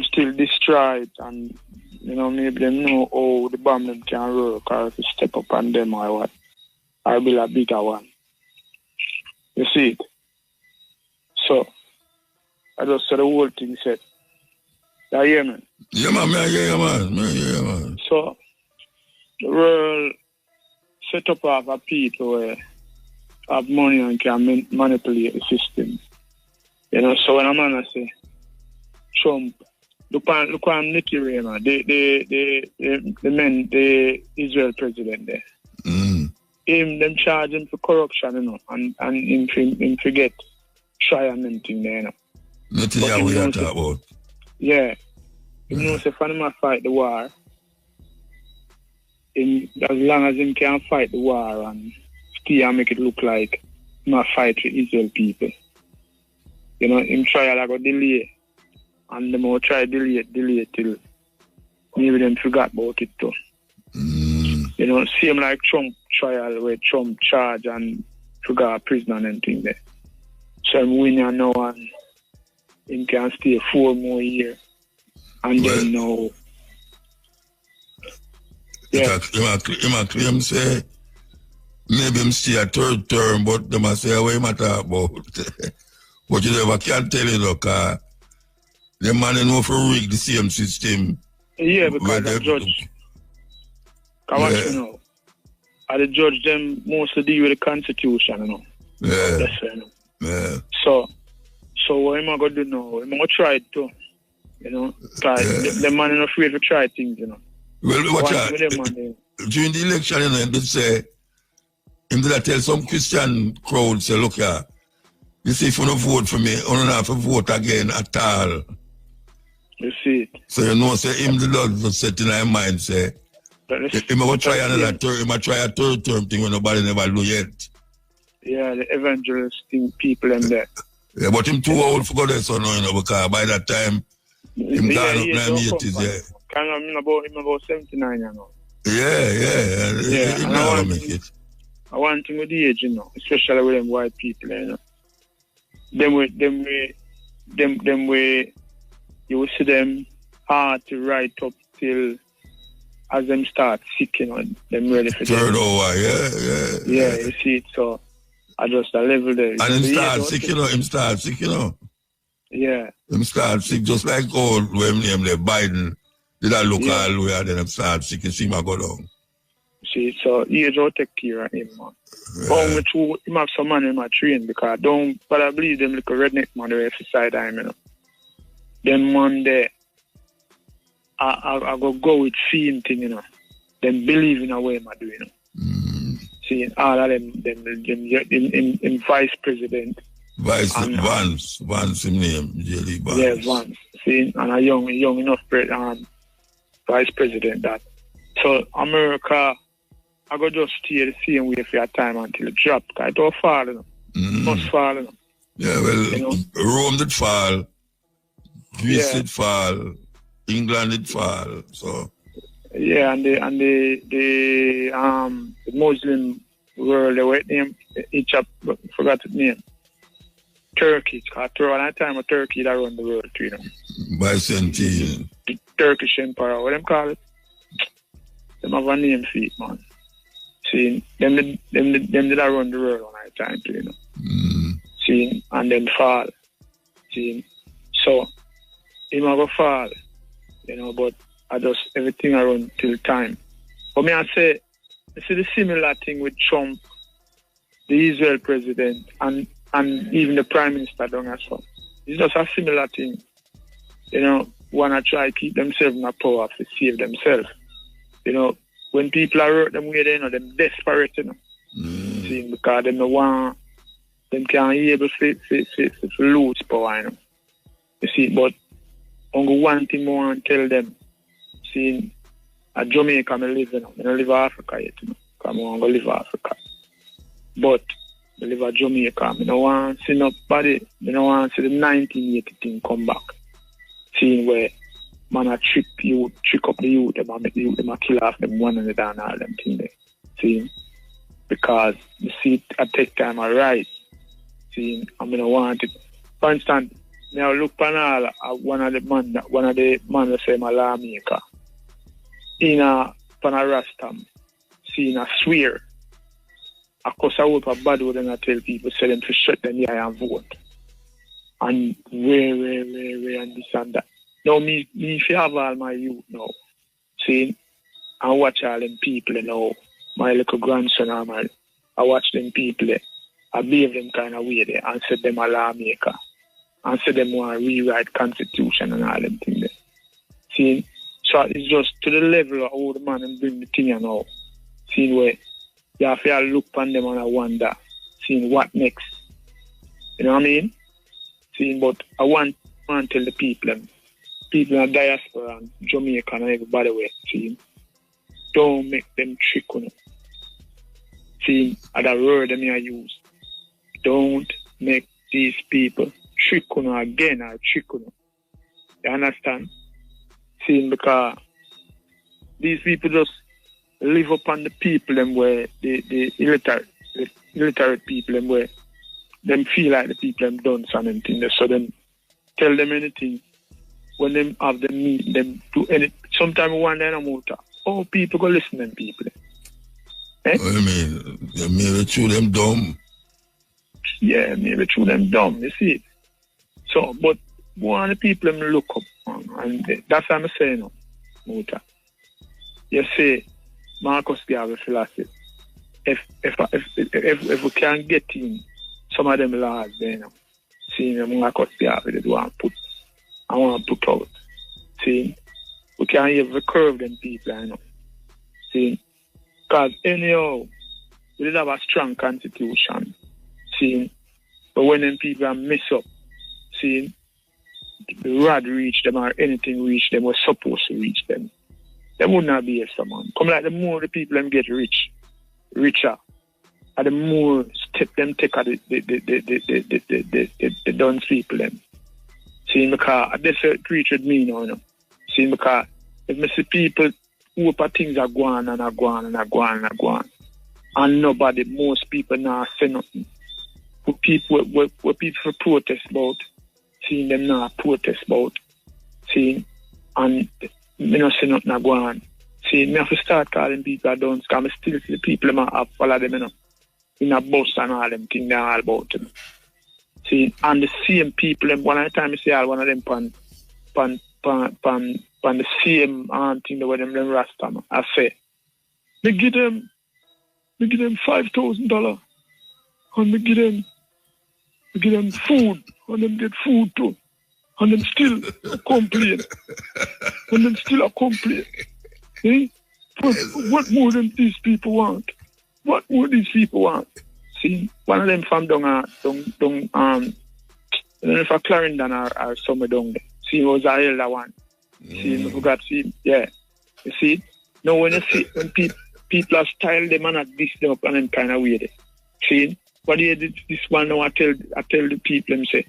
still destroyed and you know, maybe them know how the bomb them can work or if you step up on them or what. Or build a bigger one. You see it? I just saw the whole thing set. You hear me? Yeah, man, I hear you, man. So, the world set up of people where have money and can manipulate the system. You know, so when a man say, Trump, look on Nicky Ray, man, the Israel president there. Them charge him for corruption, you know, and him forget trial and everything there, you know. Nothing that we are talking about. Yeah. You know, if I fight the war, as long as him can fight the war and still make it look like not fight for Israel people. You know, him trial I go delay. And the more try delay till maybe them forgot about it too. You know, same like Trump trial where Trump charge and forgot prisoner and everything there. So I'm winning now and him can stay 4 more years. And then now him claim say maybe him stay a 3rd term, but them say what him talk about. But you never can tell you because the man know for rig the same system. Yeah, because the judge. Watch you know. And the judge them mostly deal with the constitution, you know. Yeah. That's right, you know. Yeah. So what am I gonna do now? I'm gonna try it too. You know, the man is afraid to try things, you know. Well, watch out. During the election, you know, they say, him did I tell some Christian crowd, say, look here, you see, if you don't vote for me, you don't have to vote again at all. You see it. So you know, say, him the Lord was set in our mind, say, he might try another term, he might try a 3rd term thing when nobody never do yet. Yeah, the evangelist thing, people in there. Yeah, but him too old for God, so no, you know, because by that time, him gone up 980s, yeah. I'm about 79, you know. Yeah. And I want him with the age, you know, especially with them white people, you know. Them way, you will see them hard to write up till as them start sick, you know, them ready for 3rd them. hour, Yeah, you see it, so I just a level there. And him start sick, you know. Yeah. Him start sick, just like old when name the Biden did I look all the way and then him start sick, you see him go down. See, so age will take care of him, man. But him have some money in my train because but I believe them little redneck man the side of him, you know. Then one day I go with seeing thing, you know. Then believe in a way I do, you know. Seeing all of them in vice president. Vance him name, Jelly Vance. Yeah, Vance. See, and a young enough vice president that. So America, I go just stay the same way for a time until it drop. Because it don't fall, you know. It must fall, you know. Yeah, well, you know? Rome did fall, Greece did fall, England did fall, so. Yeah, and the Muslim world, they were named each up, forgot the name. Turkey, because around that time of Turkey that run the world too, you know. Byzantine. The Turkish Empire, what them call it? Them have a name for it, man. See, them did run the world on that time too, you know. See, and then fall. See, so he might go fall, you know, but I just everything around till time. But me I say, I see the similar thing with Trump, the Israel president, and even the Prime Minister down as well. It's just a similar thing. You know, wanna try to keep themselves in a power to save themselves. You know, when people are hurt them way, they know them desperate, you know. See, because them don't want, them can't be able to lose power, you know. You see, but only one thing I want to tell them, see, at Jamaica I live, you know. I don't live in Africa yet, you know, because I want to live in Africa. But I live in Jamaica. I don't want to see nobody, I don't want to see the 1980 thing come back. Seeing where man a trick up the youth, them a make the youth, them a kill off them one and down all them thing there. See, because you see at take time I rise. See, I mean I want it. For instance, now look pan all one of the man that say my lawmaker. In a pan a rastam, see I swear. Of course I hope a bad word and I tell people say them to shut them eye and vote. and where and this and that. Now me if you have all my youth now, see, I watch all them people, you know, my little grandson I watch them people, I behave them kind of way there, and said them a lawmaker, and said them want to rewrite constitution and all them things there. See, so it's just to the level of how the man and bring the thing now. Seeing where you have to look on them and I wonder, seeing what next. You know what I mean? Seeing, but I want to tell the people in the diaspora and Jamaica and everybody where, seeing, don't make them trick on you. Seeing, at the word them I use, don't make these people trick on you again or trick on you. You understand? Seeing, because these people just live upon the people them where the illiterate people them where them feel like the people them done something. So them tell them anything when them have them meet them do any. Sometimes one day no Muta. Oh, people go listen to them people. Eh? What do you mean? Maybe through them dumb. Yeah, maybe through them dumb. You see it. So, but one of the people them look up and that's what I'm saying now, Muta. You see. Marcus have a philosophy. If we can get in some of them laws, then seeing Marcus have it, I want to put out. See, we can't even curve them people, I know. See, because anyhow, we did have a strong constitution. See, but when them people mess up, see, the rod reach them or anything reach them was supposed to reach them. They would not be here, someone. Come like the more the people them get richer, and the more step them take at the done people them. See, because that's what preach with me now, you know. See, because if I see people who things are going and are going and are going and are going, and nobody, most people now say nothing. What people protest about, seeing them now protest about, seeing, and me not say nothing go on. See, me have to start calling people down because I still see the people that have followed them, you know, in a bus and all them things they're all about them. See, and the same people, one time I see all one of them pan the same thing the way them Rasta, man. I say, me give them $5,000 and me give them food and them get food too. And them still complain. Eh? But what more than these people want? What more these people want? See, one of them from down I don't know if a Clarendon or somewhere down there. See, it was a elder one. See, I forgot, see, yeah. You see? Now when you see, when people are style them and not this them up and them kind of weird. See? But yeah, this one now I tell the people, them say,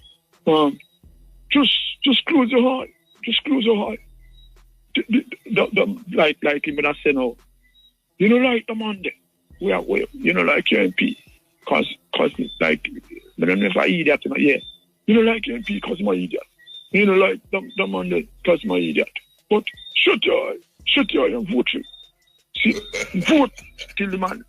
just close your heart. Just close your heart. Like him when I say no. You know, like the man there. You know, like your MP. Cause like, but I'm never idiot. Yeah. You know, like your MP cause my idiot. You know, like the man there cause my idiot. But shut your eye and vote. See, vote till the man.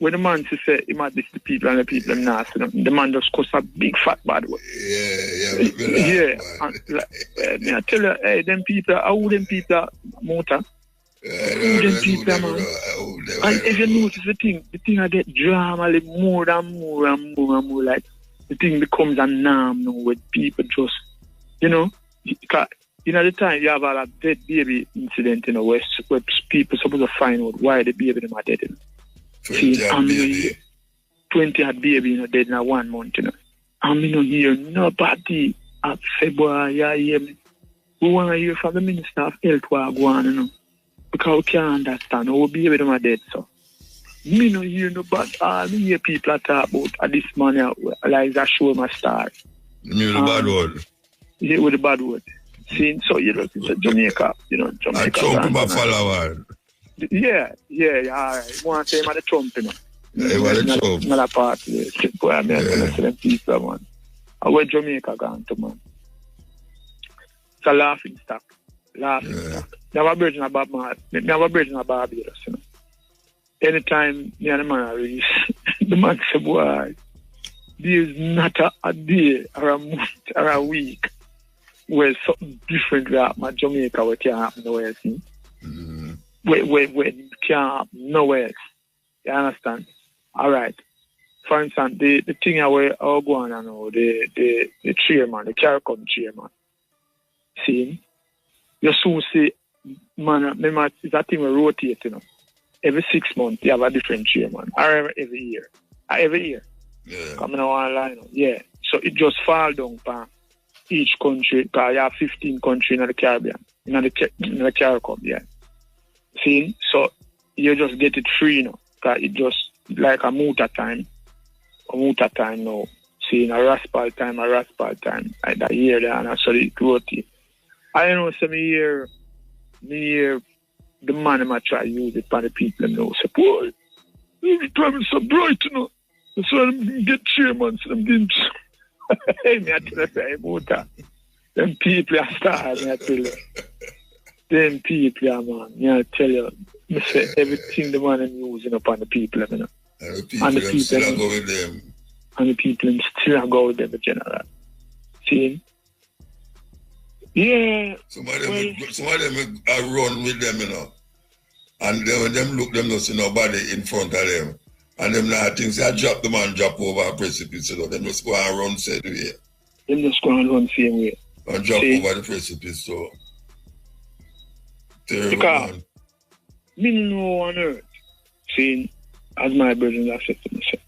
When the man say he might diss the people and the people are nasty, the man just cuss a big fat bad word. Yeah. And, I tell you, hey, them people, how them people, Muta? Them people, man. And if you notice the thing I get drama like more and more, like the thing becomes a norm now with people just, you know, because the time you have a dead baby incident, you know, where people supposed to find out why the baby them are dead, you know. 20 had baby, you know, dead in 1 month, you know. And me don't hear nobody at February, you hear me. We want to hear from the Minister of Health what go on, you know. Because we can't understand how baby them are dead, so. Me don't hear nobody. Me hear people talk about this man, like that show my star. You mean the bad word? Yeah, with the bad word. See, so you know, it's a Jamaica, you know, Jamaica. I Trump my follower. Yeah, all right. Want to say him at the Trump, you know. Yeah, he was the Trump. Not a party. Boy, I'm going to say them people, man. I went Jamaica gone to, man. It's a laughing stock. Never a virgin of Barbados, you know. Anytime me and the man are released, the man say, boy, there's not a day or a month or a week where something different will happen at Jamaica where can't happen nowhere else. Mm-hmm. Where it can't happen nowhere else. You understand? All right. For instance, the thing where I go on now, the chairman, the CARICOM chairman. See? You soon see, man, remember, it's a thing we rotate, you know. Every 6 months, you have a different chairman. Or every year. Every year. Yeah. Coming online. Yeah. So it just fall down for each country, because you have 15 countries in the Caribbean, in the CARICOM, yeah. See? So you just get it free, you know, because it just like a Muta time now. See, a Raspal time, like that year there, and so it rotate. I don't know, so me hear the man might try to use it for the people and know. Say, boy, the time is so bright, you know. That's why I'm get chairman, so I'm getting... Hey, me I tell you, say, Muta. Them people are stars, me I tell you. Them people are, man. Me I tell you. Me say, everything the man is using upon the people, you know. And the people still go with them. And the people still go with them in general. See? Yeah. Some of them are run with them, you know. And then when them look, them don't see nobody in front of them. And them now things, I drop the man, drop over a precipice, you know. Them just go and run same way. Them just go and run same way. And drop over the precipice, so. Terrible, because man. Me know on earth, seeing, as my brothers have said to me, say,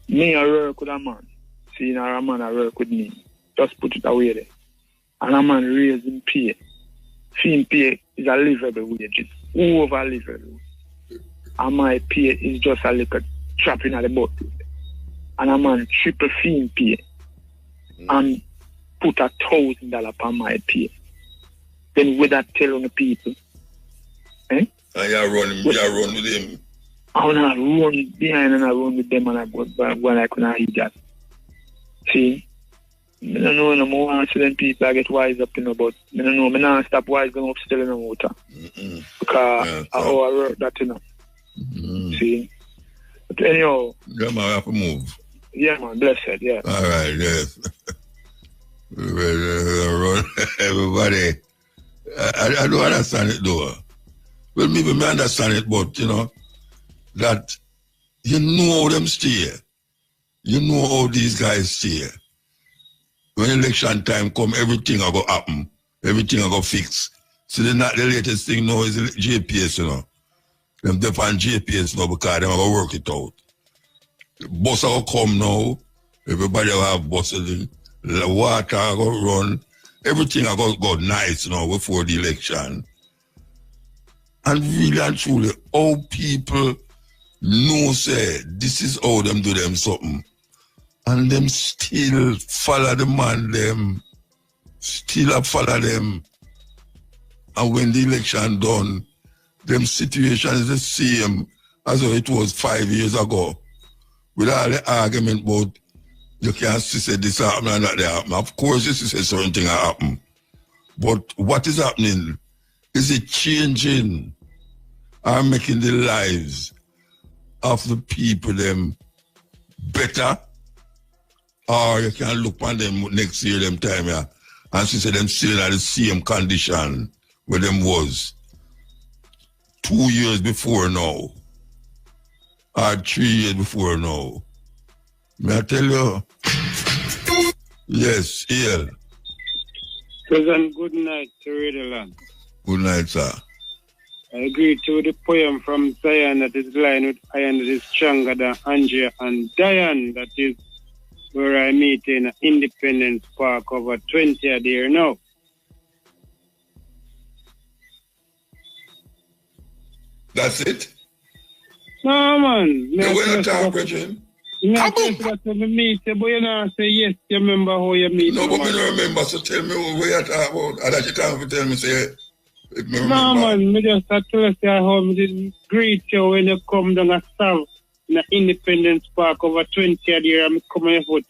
me I work with a man, seeing a man I work with me. Just put it away there. And a man raising pay. Seeing pay is a livable wage. It's over livable. And my pay is just a little trapping at the bottom. And a man triple fee pay. And put $1,000 per my pay. Then with that tell on the people. Eh? And you run with him. I want to run behind and I run with them and I go when I couldn't eat that. See? I don't know no more accident people I get wise up, you know, but I don't know, I don't stop wise going up still in the water. Because I work that, you know. See? But anyhow. Yeah, man, I have to move. Yeah, man, blessed, yeah. All right, yes. Everybody. I don't understand it though. Well, maybe I understand it, but, you know, that you know how them stay. You know how these guys stay. When election time come, everything will go happen. Everything will go fix. So the latest thing now is GPS, you know. Them depend on GPS now because they will work it out. The bus will come now. Everybody will have buses. The water will run. Everything will go nice, you know, before the election. And really and truly, how people know, say, this is how them do them something. And them still follow the man, them still follow them. And when the election done, them situation is the same as it was 5 years ago. With all the argument about you can't say this happen and that happen. Of course, this is a certain thing happen. But what is happening? Is it changing or making the lives of the people them better? Or you can look on them next year, them time, yeah, and see them still in the same condition where them was 2 years before now, or 3 years before now. May I tell you? Yes, here. President, good night to Radio Land. Good night, sir. I agree to the poem from Zion that is lined with iron that is stronger than Andrea and Diane, that is where I meet in Independence Park over 20 a year now. That's it? No, man. No, we're not talking, Bridget. I meet you, but you know, say yes, you remember how you meet. No, but I don't remember, so tell me what you're talking about. And that you can't tell me, say, no, man, me just tell you how I did greet you when you come down a serve in the Independence Park over 20 a year, and I come on your foot.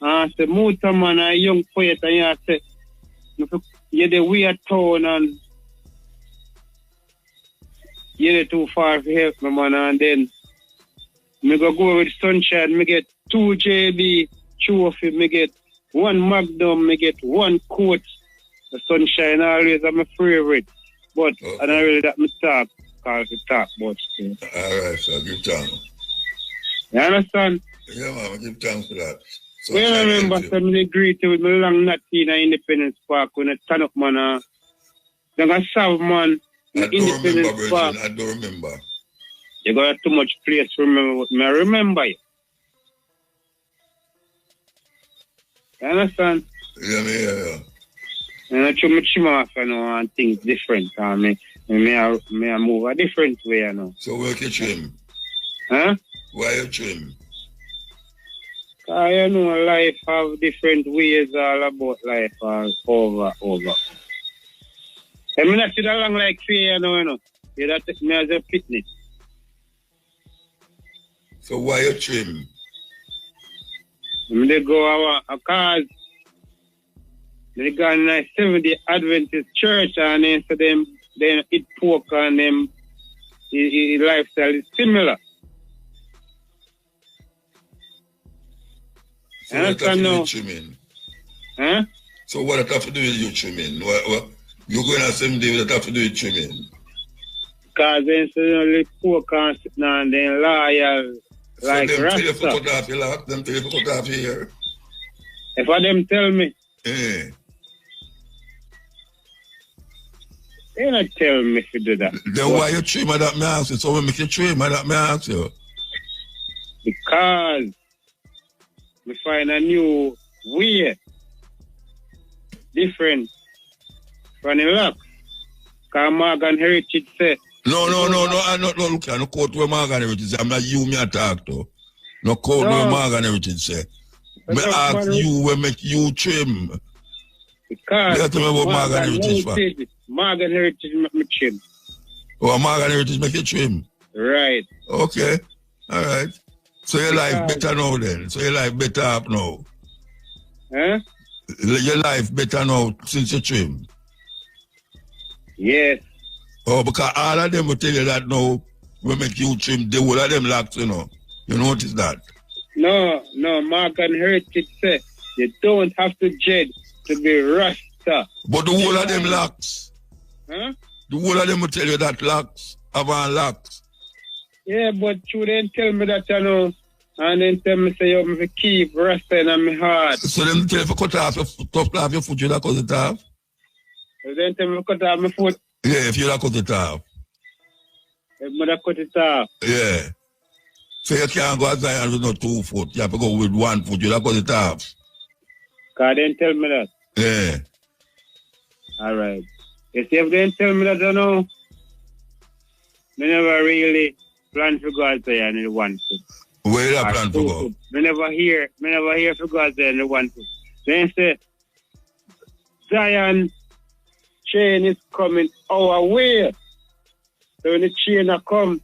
I say, Muta, man, a young poet, and you say, you're the weird town, and you're too far to help me, man, and then me go with sunshine, me get 2 JB trophy, me get 1 Magnum, me get 1 coat. The Sunshine always are my favorite. But I don't really that me talk, because we talk about things. Alright, so give thanks. You understand? Yeah, man, give thanks for that. Well, I remember some greet with my long natty in Independence Park when I turn up, man. Then I serve, man. I don't remember, Virgin. I don't remember. You got too much place to remember what me. I remember you. You understand? Yeah. And I try to trim off, you know, and things different. Me I move a different way, you know. So where you trim? Huh? Why you trim? Because, you know, life have different ways all about life all over. I mean, not sit along like three, you know. You that take me as a fitness. So why you trim? They go a cause. They go in a 70 Adventist church and then so them eat pork and them lifestyle is similar. So what have to do with trimming? Huh? So what have to do with you trimming? What you going on 70 what have to do with trimming? Because then so they pork and sitting and then loyal like so them Rasta. Tell you to cut off your lock, them tell you to cut off your hair. If I them tell me. Eh. They not tell me to do that. Then why you trim that me ask you? So when make you trim that me ask you? Because we find a new way, different from the locks. Because Morgan Heritage said. No, I'm not looking at no quote where Morgan Heritage say. I'm not you me talk to. No quote where Morgan Heritage say. Me ask you where make you trim. Because you tell me what Morgan Heritage for. Morgan Heritage make me trim. Oh, Morgan Heritage make you trim? Right. Okay. All right. So your life better now then. So your life better up now. Huh? Your life better now since you trim. Yes. Oh, because all of them will tell you that now we make you trim. The whole of them locks, you know. You notice that? No, Morgan Heritage said you don't have to dread to be Rasta. But the whole of them locks. Huh? The whole of them will tell you that locks, avant locks. Yeah, but you didn't tell me that, you know, and then tell me say you have to keep Rasta in my heart. So them tell you to cut off your foot, you cut it off? Then tell me to cut off my foot. Yeah, if you cut it off. If I cut it off. Yeah. So you can't go outside with no 2 foot. You have to go with 1 foot. You cut it off. Because they didn't tell me that. Yeah. All right. You see, if they didn't tell me that, you know, I never really plan to go outside in the 1 foot. Where you plan to go? I never hear to go outside in the 1 foot. Then say, Zion chain is coming our way. So when the chain come,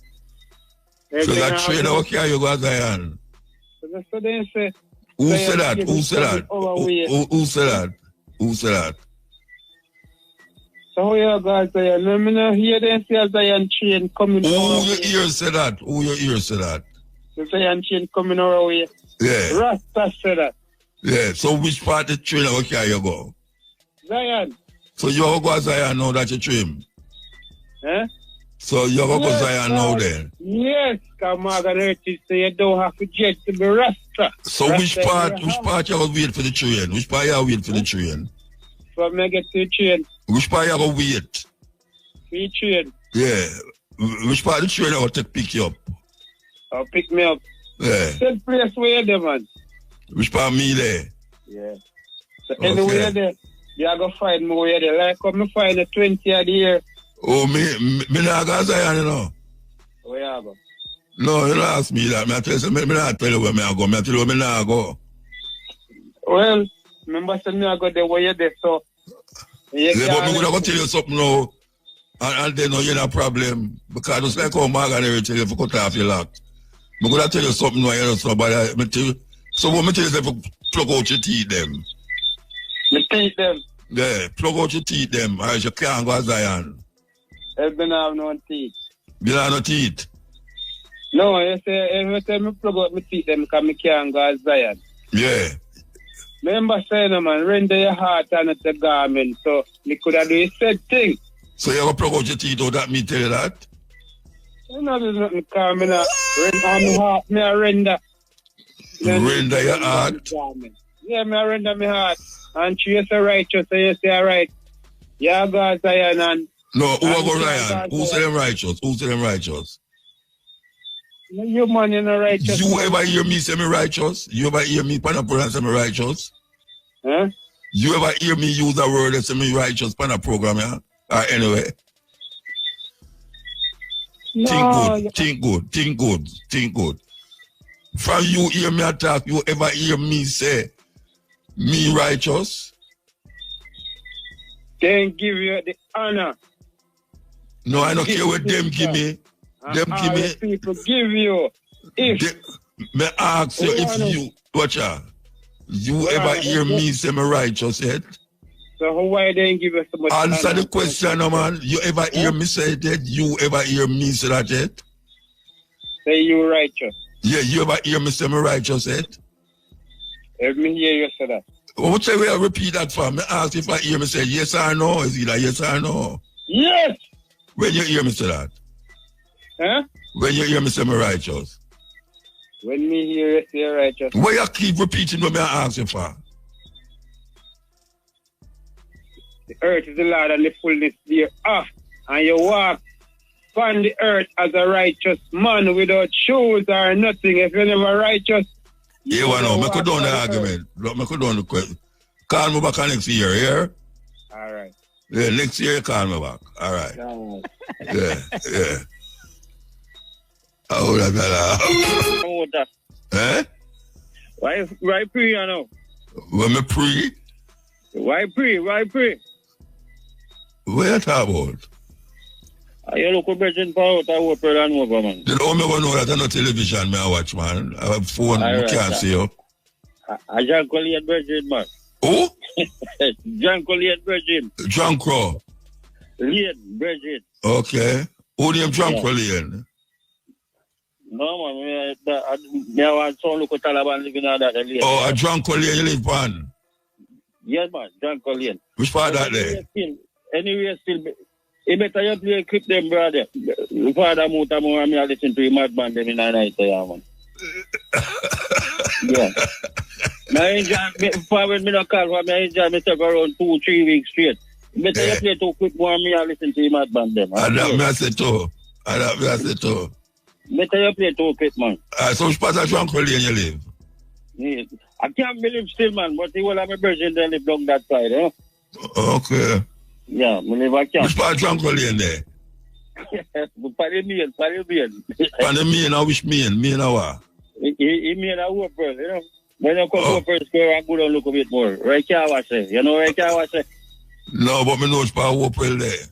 so that train how can you go Zion? So then say, Who said that? Who said that? Who said that? Who said that? So how you go Zion? I don't hear them say Zion chain coming Who our way. your ear said that? Who your ear said that? The Zion chain coming our way. Yeah. Rasta said that. Yeah. So which part of the train how can you go? Zion. So you go Zion now that you trim? Huh? So you go Zion now then? Yes, because Morgan Heritage say you don't have to jet to be Rasta. So Rasta which part you go wait for the train? Which part you wait for the train? So when I get to the train. Which part you go wait? For the train. Yeah. Which part of the train I will take pick you up? I'll pick me up. Yeah. Same place where you're there, man. Which part me there? Yeah. So anywhere there, you go find me where there. Like come find the 20 of the year. Oh, me not go Zion, you know. Where you go? No, you don't ask me that. Me not tell you where me go. Me tell you where me not go. Well, remember saying me I go there where you're there, so. Yeah, but me gonna tell you something now. And then you're not a problem. Because just like how Morgan Heritage tell you to cut off your lock. I'm gonna tell you something now, you know, so but so what me tell you is to plug out your teeth them. Me teeth them? Yeah, plug out your teeth them, or else you can't go Zion. I don't have no teeth. You don't have no teeth? No, you say, every time I plug out my teeth, them because I can't go as Zion. Yeah. Remember saying, man, render your heart and not the garment. So, me could have do the same thing. So you ever plug out your teeth out that me tell you that? You know, there's nothing calm in that. On my heart, me I render. Render your heart? Yeah, me I render my heart. And you say righteous, so you say alright. Yeah, God, Zion, and... No, who are go Ryan? Who say them righteous? Who say them righteous? You man, you're not righteous. You ever hear me say me righteous? You ever hear me pan a program say me righteous? Huh? You ever hear me use a word that say me righteous pan a program, yeah? Anyway. No, think good. From you hear me attack, you ever hear me say me righteous? Then give you the honor. No, I don't care what them give me. Them give me. People give you. If me ask you if you watch out. You ever hear me say me righteous yet? So why they give us so much answer honor? the question, man. You ever hear me say that? You ever hear me say that yet? Say you righteous. Yeah, you ever hear me say me righteous yet? Let me hear you say that. What say we repeat that for? Me ask if I hear me say yes or no. Is it a yes or no? Yes! When you hear me say that? Huh? When you hear me say me righteous? When me hear you say righteous. Why you keep repeating what me ask you for? The earth is the Lord and the fullness thereof. And you walk upon the earth as a righteous man without shoes or nothing. If you're never righteous, you know, me could down the argument. Me could down the question. Call me back next year, yeah? All right. Yeah, next year you call me back. All right. Yeah. Oh, that. Eh? Why pray, you know? When me pray? Why pray? What you talk about? You look at Virgin Power, I hope you don't know, man. You don't know that I no television me I watch, man. I have phone, I can't see you. I John Collier Virgin, man. Who? John Collier Virgin. John Crow. Lane Virgin. Okay. Who name John Collier? No, man. I want to look at Taliban living out that. Oh, a John Collier you live on? Yes, man. John Collier. Which part that there? Anyway, still... He better you play equip them, brother. Father Muta, I listen to him, madman, them in the night, man. Yeah. I enjoy, when me not call for me, I enjoy myself around 2-3 weeks straight. Better you play too quick, more me, I listen to him, madman, them. I say too. Better you play too quick, man. So which part of John Collier you live? Yeah. I can't believe still, man, but he will have a virgin they live down that side, eh? Okay. Yeah, I live at camp. Which part of John Collier there? Panamian. Panamian, which mean? Mean what? He mean a whopper, you know. When you come to Whopper Square, I go down look a bit more. Right here, I say. You know right here, I say? No, but me know which part of Whopper there.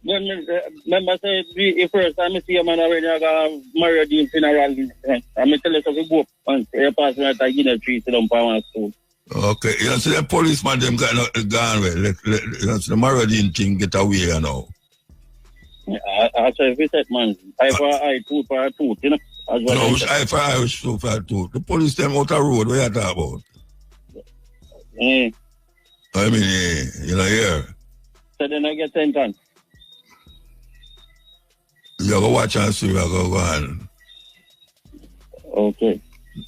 Remember, say, the first time I see a man already, I got married in funeral. I'm tell you something, go up and you pass me at a Guinea tree, sit down for one school. Okay, you know, so the policeman them gone away. You know, so the Maradine thing get away, you know. I say, visit man, eye for eye, tooth for tooth, you know. No, which eye for eye, which tooth for tooth. The police them out the road, what you talk about? I mean, you know, here. So then I get sentence. You go watch and see, you go on. Okay.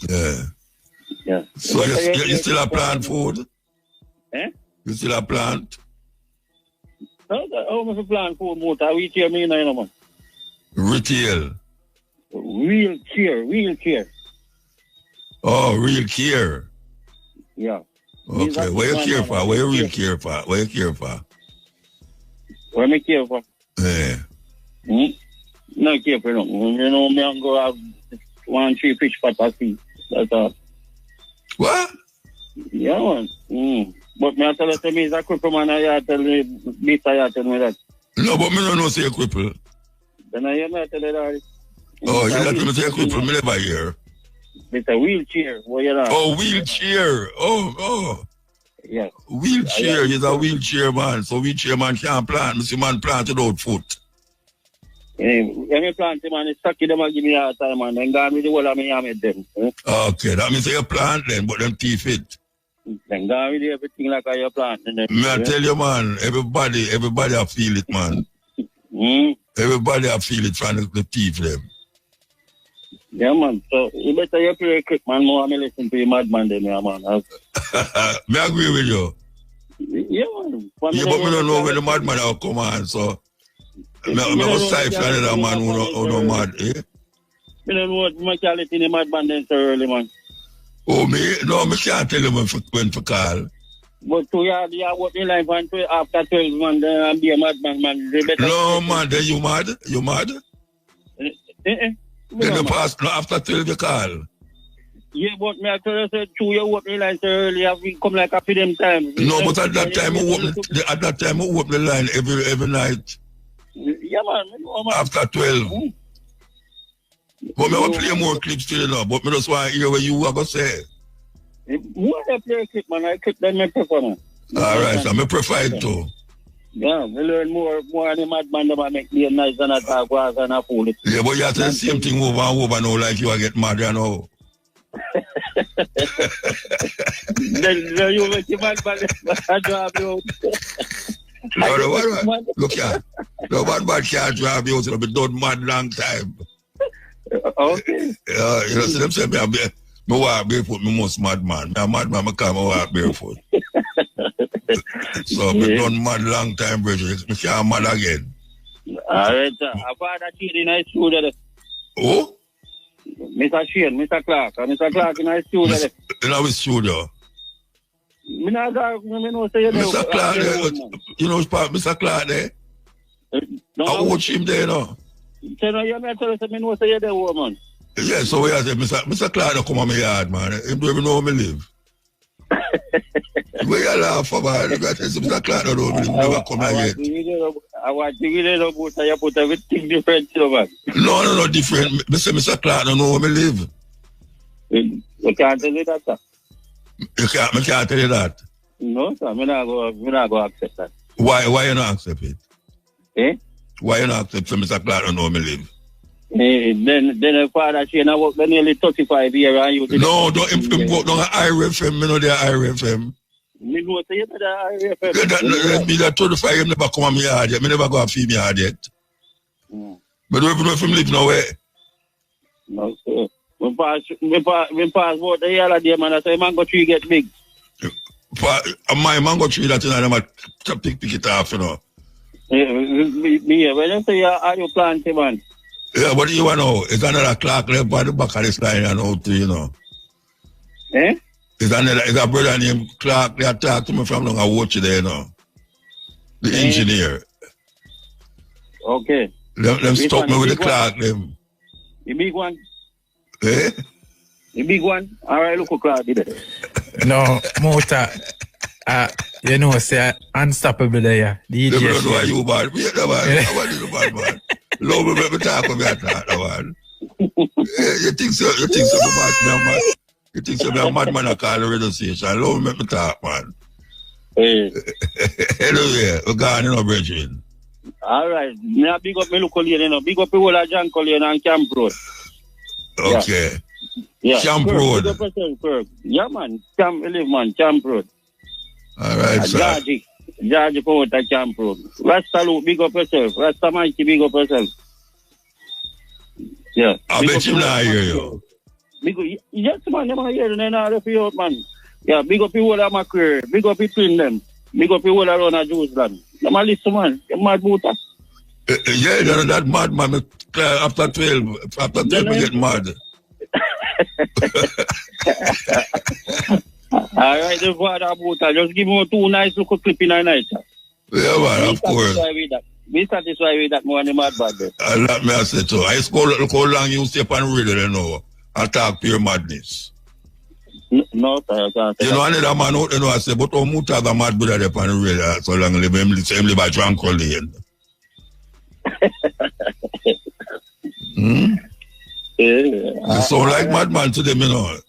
Yeah. So you still a plant food? Eh? You still a plant? No, how much a plant food, Muta? We hear me now, man. Retail. Real care. Oh, real care. Yeah. Okay, what you care for? What you real care for? What you care for? What I care for? Yeah. No care for no. You know, me and go have 1-3 fish pot a sea. That's all. What? Yeah, man. But me I tell you, me is a cripple man, I tell me, Mr. tell me that. No, but me don't know say a cripple. Then I hear me tell you that. Oh, you let me say a cripple, me never hear. It's a wheelchair. What you know? Oh, wheelchair. Oh. Yeah. Wheelchair is a wheelchair man. So wheelchair man can't plant. Me see man plant without foot. Any plant, man, it's stuck in them and give me a hard time, man. Then gone with the whole of me and with them. Okay, that means you plant then, but them teeth it. Then gone with everything like you plant. Me I tell you, man, everybody I feel it, man. Everybody I feel it from the teeth them. Yeah, man. So you better you play quick, man. More me listen to you madman than me, man. Me agree with you. Yeah, man. Yeah, but me don't know when the madman will come on, so me go stifle another man who no mad, eh? Me don't know what my quality in the madman then so early, man. Oh, me? No, me can't tell you when to call. But to you work in life and after 12 months, then I'll be a madman, man. No, man, then you mad? You mad? Then you pass, no, after 12 you call. Yeah, but me I tell you, say, 2 years work in line so early, have we come like after them time. No, but at that time, I open the line every night. Yeah, man. After 12. But me will play more clips to you now, but me just want to hear what you are going to say. More I play a clip, man. I clip than my prefer, man. All right, so I prefer it too. Yeah, we learn more on the madman that make me nice than a talk was and a fool. Yeah, but you have to the same thing over and over now, like you are get mad, you know. Then you make the madman drive you out. Look here. No madman can't drive you out. It'll be done mad long time. Okay. Yeah, you know, see them say me walk barefoot, me most madman. Me a madman, I can't walk barefoot. So me done mad long time, brother. Me can't mad again. All right, sir. I've had a kid in high school. Oh? Mr. Shane, Mr. Clark. Mr. Clark in high school. In our studio? Me not go, me know say you know. Mr. Clark there, you know Mr. Clark there? I watch him there, you know. So no, you not tell us me know say you there, woman. Yeah, so we have to say, Mr. Clark don't come on my yard, man. He don't even know where I live. Where you laugh about? You got to say, Mr. Clark don't know me, never come here yet. I want to really know about you put everything different, man. No, different. Me say, Mr. Clark don't know where I live. You can't tell you that, sir. I can't tell you that. No, sir, me not go accept that. Why you not accept it? Eh? Why you not accept Mr. Clark don't know where I live? Then the father, she and I work nearly 35 years and you... No, don't work on IRFM, me know the IRFM. Me know say you know the IRFM. That means that 25 years never come on my yard yet. Me never go and feed me yard yet. But don't even know if I'm live nowhere. No, sir. We pass about the yellow day, man. I say mango tree get big. My mango tree that you know, I'm pick it off, you know. Me, when you say are you planting, man? Yeah, but you know, it's another clock left by the back of this line and out, you know. Eh? It's a brother named Clark. They talk to me from long. I watch you there, you know. The engineer. Okay. Them stop me with the Clark, them. The big one? Eh? The big one? All right, look who Clark did it. No, Muta. You know, say unstoppable there. The don't know why you bad. Me, that man. I want you bad, man. Love me, let me talk with me at that, man. You think so, man? You think so, I'm a madman I call the radio station. Love me, let me talk, man. Hey. Anyway, we're going in our brethren. All right. Me a big up me local lane, you know. Big up the whole of John Collier and Camp Road. Okay. Yeah. Camp Road. Yeah, man. Camp Road. All right, sir. Georgie Poet at Camp Road. Rasta Luke, big up yourself. Rasta Mikey, big up yourself. Yeah. I bet you not hear you. Yes, man, them are here and then all for you, man. Yeah, big up the whole of my career. Big up between them. Big up the whole around a Jews land. Them are listen, man. Them mad Muta. Yeah, that mad man. After 12, we get mad. All right, the father Muta. Just give me 2 nice little clip in a night. Yeah, man, of course. Be satisfied with that more than mad bad. Let me say so. I look how long you stay on radio, you know. I talk pure madness. No, I can't. You know, another man out, you know, I say, but Muta the mad brother upon the radio, so long live him by tranquilly. You sound like madman to them, you know.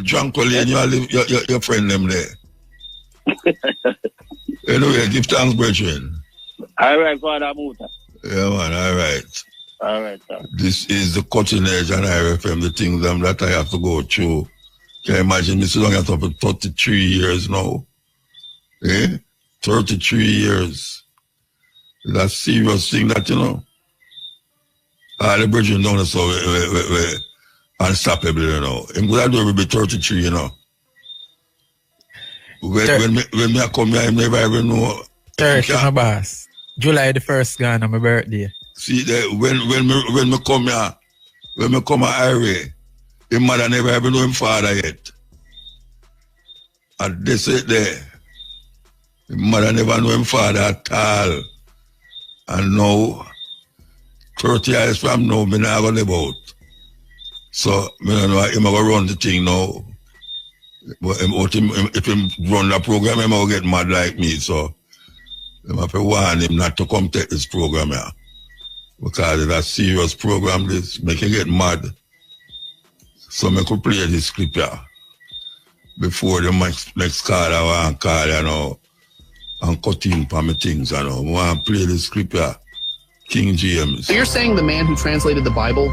Tranquilly, and you live your friend them there. Anyway, give thanks, brethren. All right, Father Muta. Yeah, man, all right. All right, sir. This is the cutting edge on IRFM, the things that I have to go through. Can you imagine this long after 33 years now? 33 years. That's a serious thing that, the bridging down so we're unstoppable, And good I will be 33, When me come here, I never even know. 30, my boss. July the 1st gone on my birthday. See, when me come here, when me come at highway, his mother never even know his father yet. And they say there, his mother never know his father at all. And now, 30 years from now, me not going about. So, me don't know him going to run the thing now. But if he run the program, he will get mad like me. So, I have to warn him not to come take this program here. Because it's a serious program, this make you get mad. So I could play this clip here before the next call I want to call, and cut in for my things, I want to play this clip here. King James. So you're saying the man who translated the Bible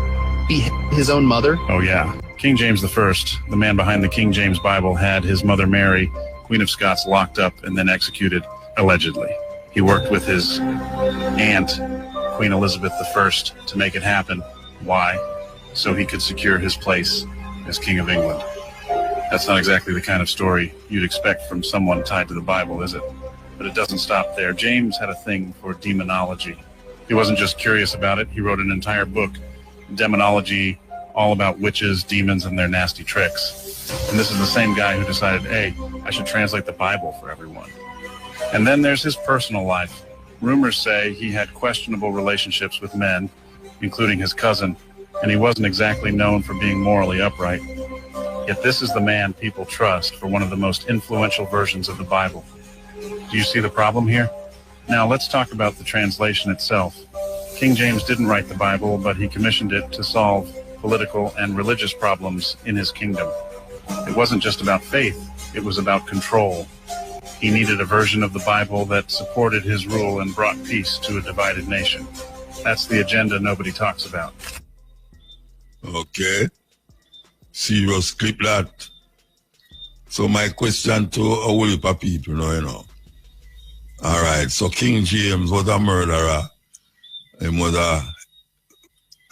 be his own mother? Oh, yeah. King James I, the man behind the King James Bible, had his mother Mary, Queen of Scots, locked up and then executed, allegedly. He worked with his aunt, Queen Elizabeth I, to make it happen. Why? So he could secure his place as King of England. That's not exactly the kind of story you'd expect from someone tied to the Bible, is it? But it doesn't stop there. James had a thing for demonology. He wasn't just curious about it. He wrote an entire book, Demonology, all about witches, demons, and their nasty tricks. And this is the same guy who decided, hey, I should translate the Bible for everyone. And then there's his personal life. Rumors say he had questionable relationships with men, including his cousin, and he wasn't exactly known for being morally upright. Yet this is the man people trust for one of the most influential versions of the Bible. Do you see the problem here? Now let's talk about the translation itself. King James didn't write the Bible, but he commissioned it to solve political and religious problems in his kingdom. It wasn't just about faith, it was about control. He needed a version of the Bible that supported his rule and brought peace to a divided nation. That's the agenda nobody talks about. Okay. Serious clip that. So my question to a whole heap of people, All right, so King James was a murderer. He was a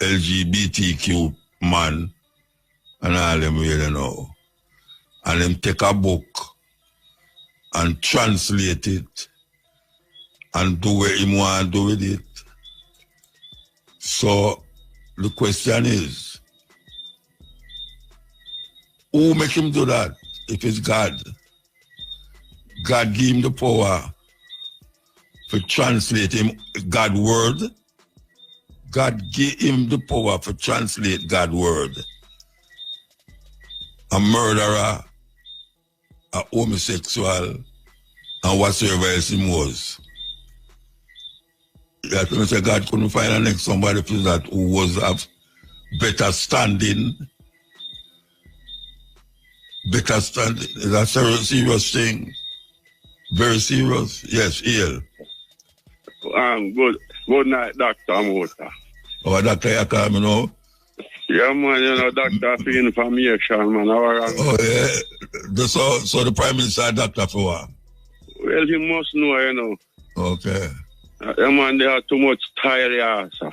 LGBTQ man and all them really know. And him take a book and translate it and do what he want to do with it. So the question is, who make him do that if it's God? God give him the power for translate him God's word. God gave him the power for translate God's word. A murderer, a homosexual, and whatsoever else he was. That when I say God couldn't find a next somebody for that who was of better standing. Better standing is a serious thing. Very serious. Yes, ill. Good night, Dr. Muta. Oh, Dr. Yakam, Yeah, man, Dr. for information, man. Oh, yeah. So the Prime Minister, Dr. for what? Well, he must know, Okay. Yeah, man, they have too much tired, sir.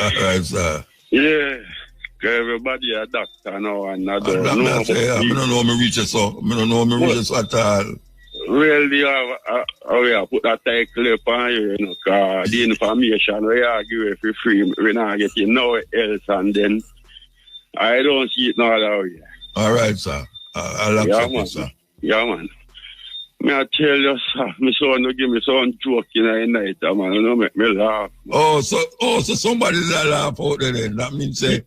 All right, sir. Yeah. Everybody a doctor now, and I don't know. I don't know me reach it, so. I don't know me reach it at all. Well, they have put that title upon you, because the information we are given for free, we're not getting no else, and then I don't see it no other way. All right, sir. I'll accept it, sir. Yeah, man. May I tell you, sir, my son will give me some joke in the night, man. You know, make me laugh. Man. So somebody's a laugh out there then. That means say,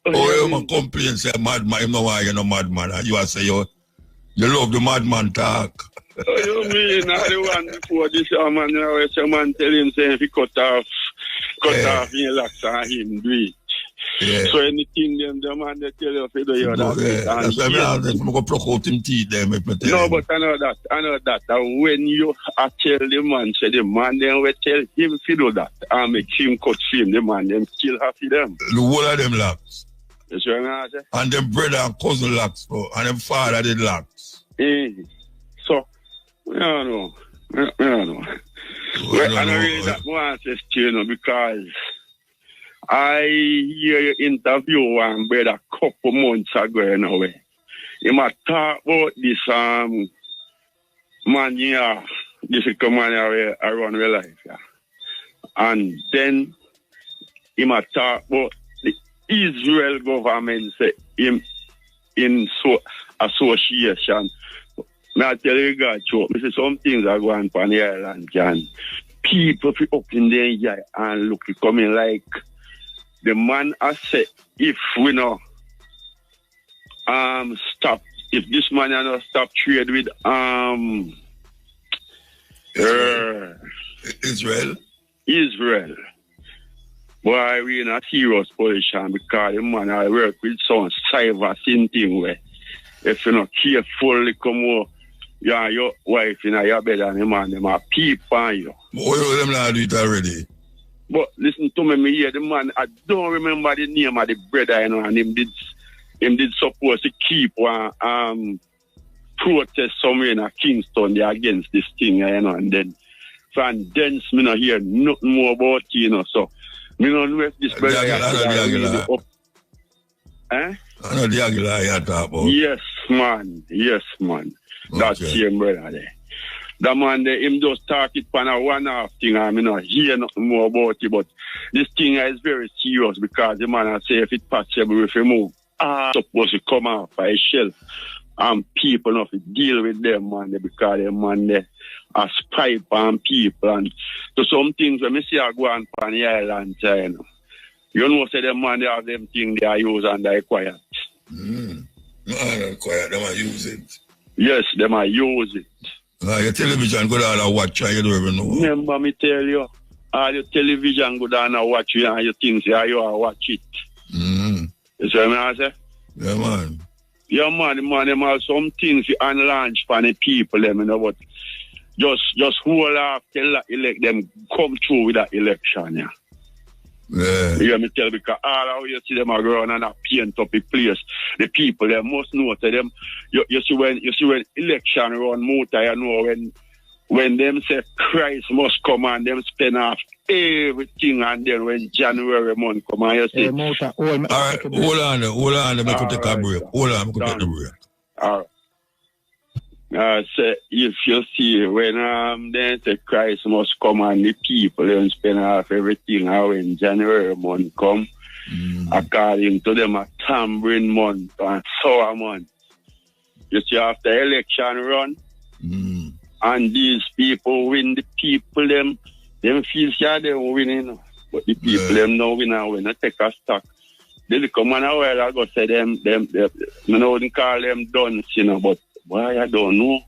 you man complain, say madman, you know why you're no madman. And you are say you love the madman talk. You mean I the one before this man, some man tell him say if he cut off his locks and him do it. Yeah. So anything them man they tell you if you do you that's why I'm going to pluck out him teeth them if I tell no, him. but I know that. And when you tell the man, say the man then will tell him if you do that and make him cut film, the man them still happy them. The whole of them locks. You see what I say? And them brother and cousin locks, and them father did locks. So, I don't know. I don't really that want to say, because I hear you interview one brother a couple months ago, he might talk about this man here, this man here around real life. Yeah. And then he might talk about the Israel government say him in association. Now I tell you guys, some things are going on the island, and people up in there and look coming like the man has said, if we know stop, if this man not stop trade with Israel. Boy, we in a serious position because the man I work with some cyber thing where if you're not careful, come over, your wife in your bed and the man, them are peep on you. Oh, them not do it already. But listen to me here, the man, I don't remember the name of the brother, and him did supposed to keep one protest somewhere in Kingston there against this thing, and then from then me not hear nothing more about it, so me don't know if this brother up. I know the Aguilar you talk about. Yes, man. Okay. That same brother there. The man there, him just talk it on a one-off thing, and I not hear nothing more about it, but this thing is very serious because the man I say if it's possible if you move, supposed to come off by shelf, and people not to deal with them, man, because them man there are spy on people, and so some things when I see I go on the island, you know, say them man they have them things they are use and they are quiet. No, they're quiet, they might use it. Yes, they might use it. Your television go down and watch and you don't even know. Remember me tell you, all your television go down and watch you and you think you are watch it. You see what I say? Yeah, man. Yeah, man, them have some things you unlaunch for the people, them, you know, but just hold off till elect them come through with that election, yeah. Yeah. You hear me tell because all how you see them around and paint up the place. The people they must know to them. You see when election run Muta, you know when them say Christ must come and them spend off everything, and then when January month come and you say Muta, all right, hold on, make you take a break. Hold on, make you take a break. All right. Say if you see when then say Christ must come and the people then spend off everything and when January month come, according to them a tambourine month and sour month. You see after election run and these people win, the people them feel sure they winning, but the people them no win and when they take a stock. They come on a while ago say them wouldn't call them dunce, you know, but why I don't know,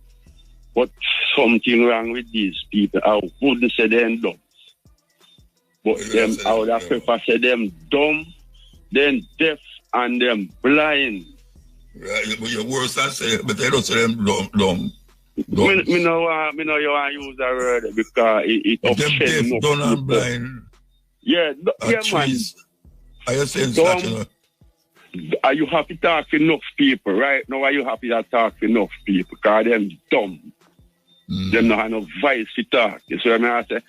but something wrong with these people. I wouldn't say them dumb, but them I would have prefer say them dumb, then deaf and them blind. Right, but you're worse than say, but they don't say them dumb. Me know you want to use that word because it them deaf, dumb and blind. Yeah, man. Are you saying such, you know? Are you happy to talk to enough people, right? Now are you happy to talk to enough people? Because them dumb. Them not have no voice to talk. You see what I say?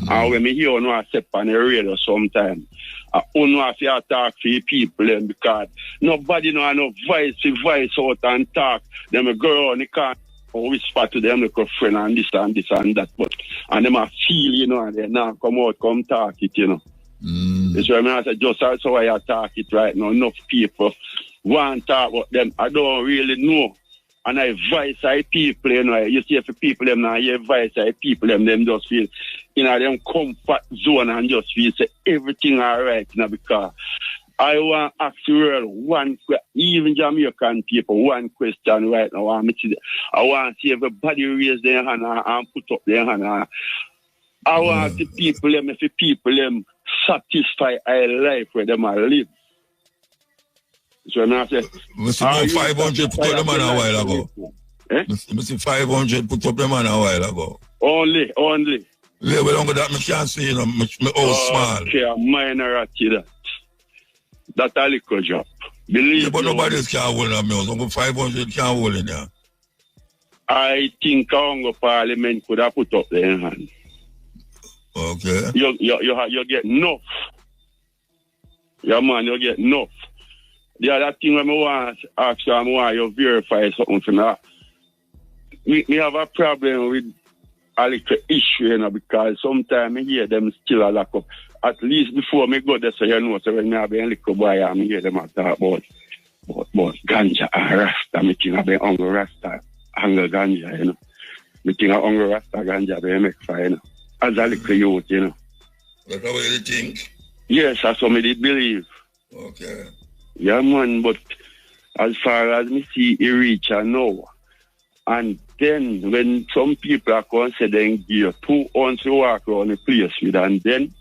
And when me hear you know I step on the radio sometimes, I don't know if you talk to the people them because nobody know no voice to voice out and talk. Them go on the car whisper to them like a friend and this and this and that. But and them a feel, you know, and they now come out, come talk it, you know. That's why I say just also why I talk it right now. Enough people want to talk about them. I don't really know. And I voice I people, you know. You see if people them now hear voice I people them just feel in them comfort zone and just feel say everything alright, you know, because I want to ask the world one question, even Jamaican people, one question right now. I want to see everybody raise their hand and put up their hand. I want the people them, if the people them satisfy our life where them are live. So I say, Mr. 500 put up the man a while ago. Mr. 500 put up the man a while ago. Only. Yeah, but longer that I can't see, my small. Okay, a minor at that. That's a little job. Believe me. But nobody else can hold on me. Uncle 500 can't hold in there. I think our parliament could have put up their hand. Okay. You get enough. Yeah, man, you get enough. The other thing I want to ask you, I want you verify something for me. Me have a problem with a little issue, because sometimes I hear them still a lack of. At least before me go there, so you know, so when I have a little boy, I hear them talk about ganja and rasta. Me think about hungry rasta, hungry ganja, Me think of hungry rasta ganja, they make fine, as a little youth, That's how you think? Yes, that's what I did believe. Okay. Yeah, man, but as far as me see, it reach now. And then when some people are considering gear 2 ounces to walk around the place with, and then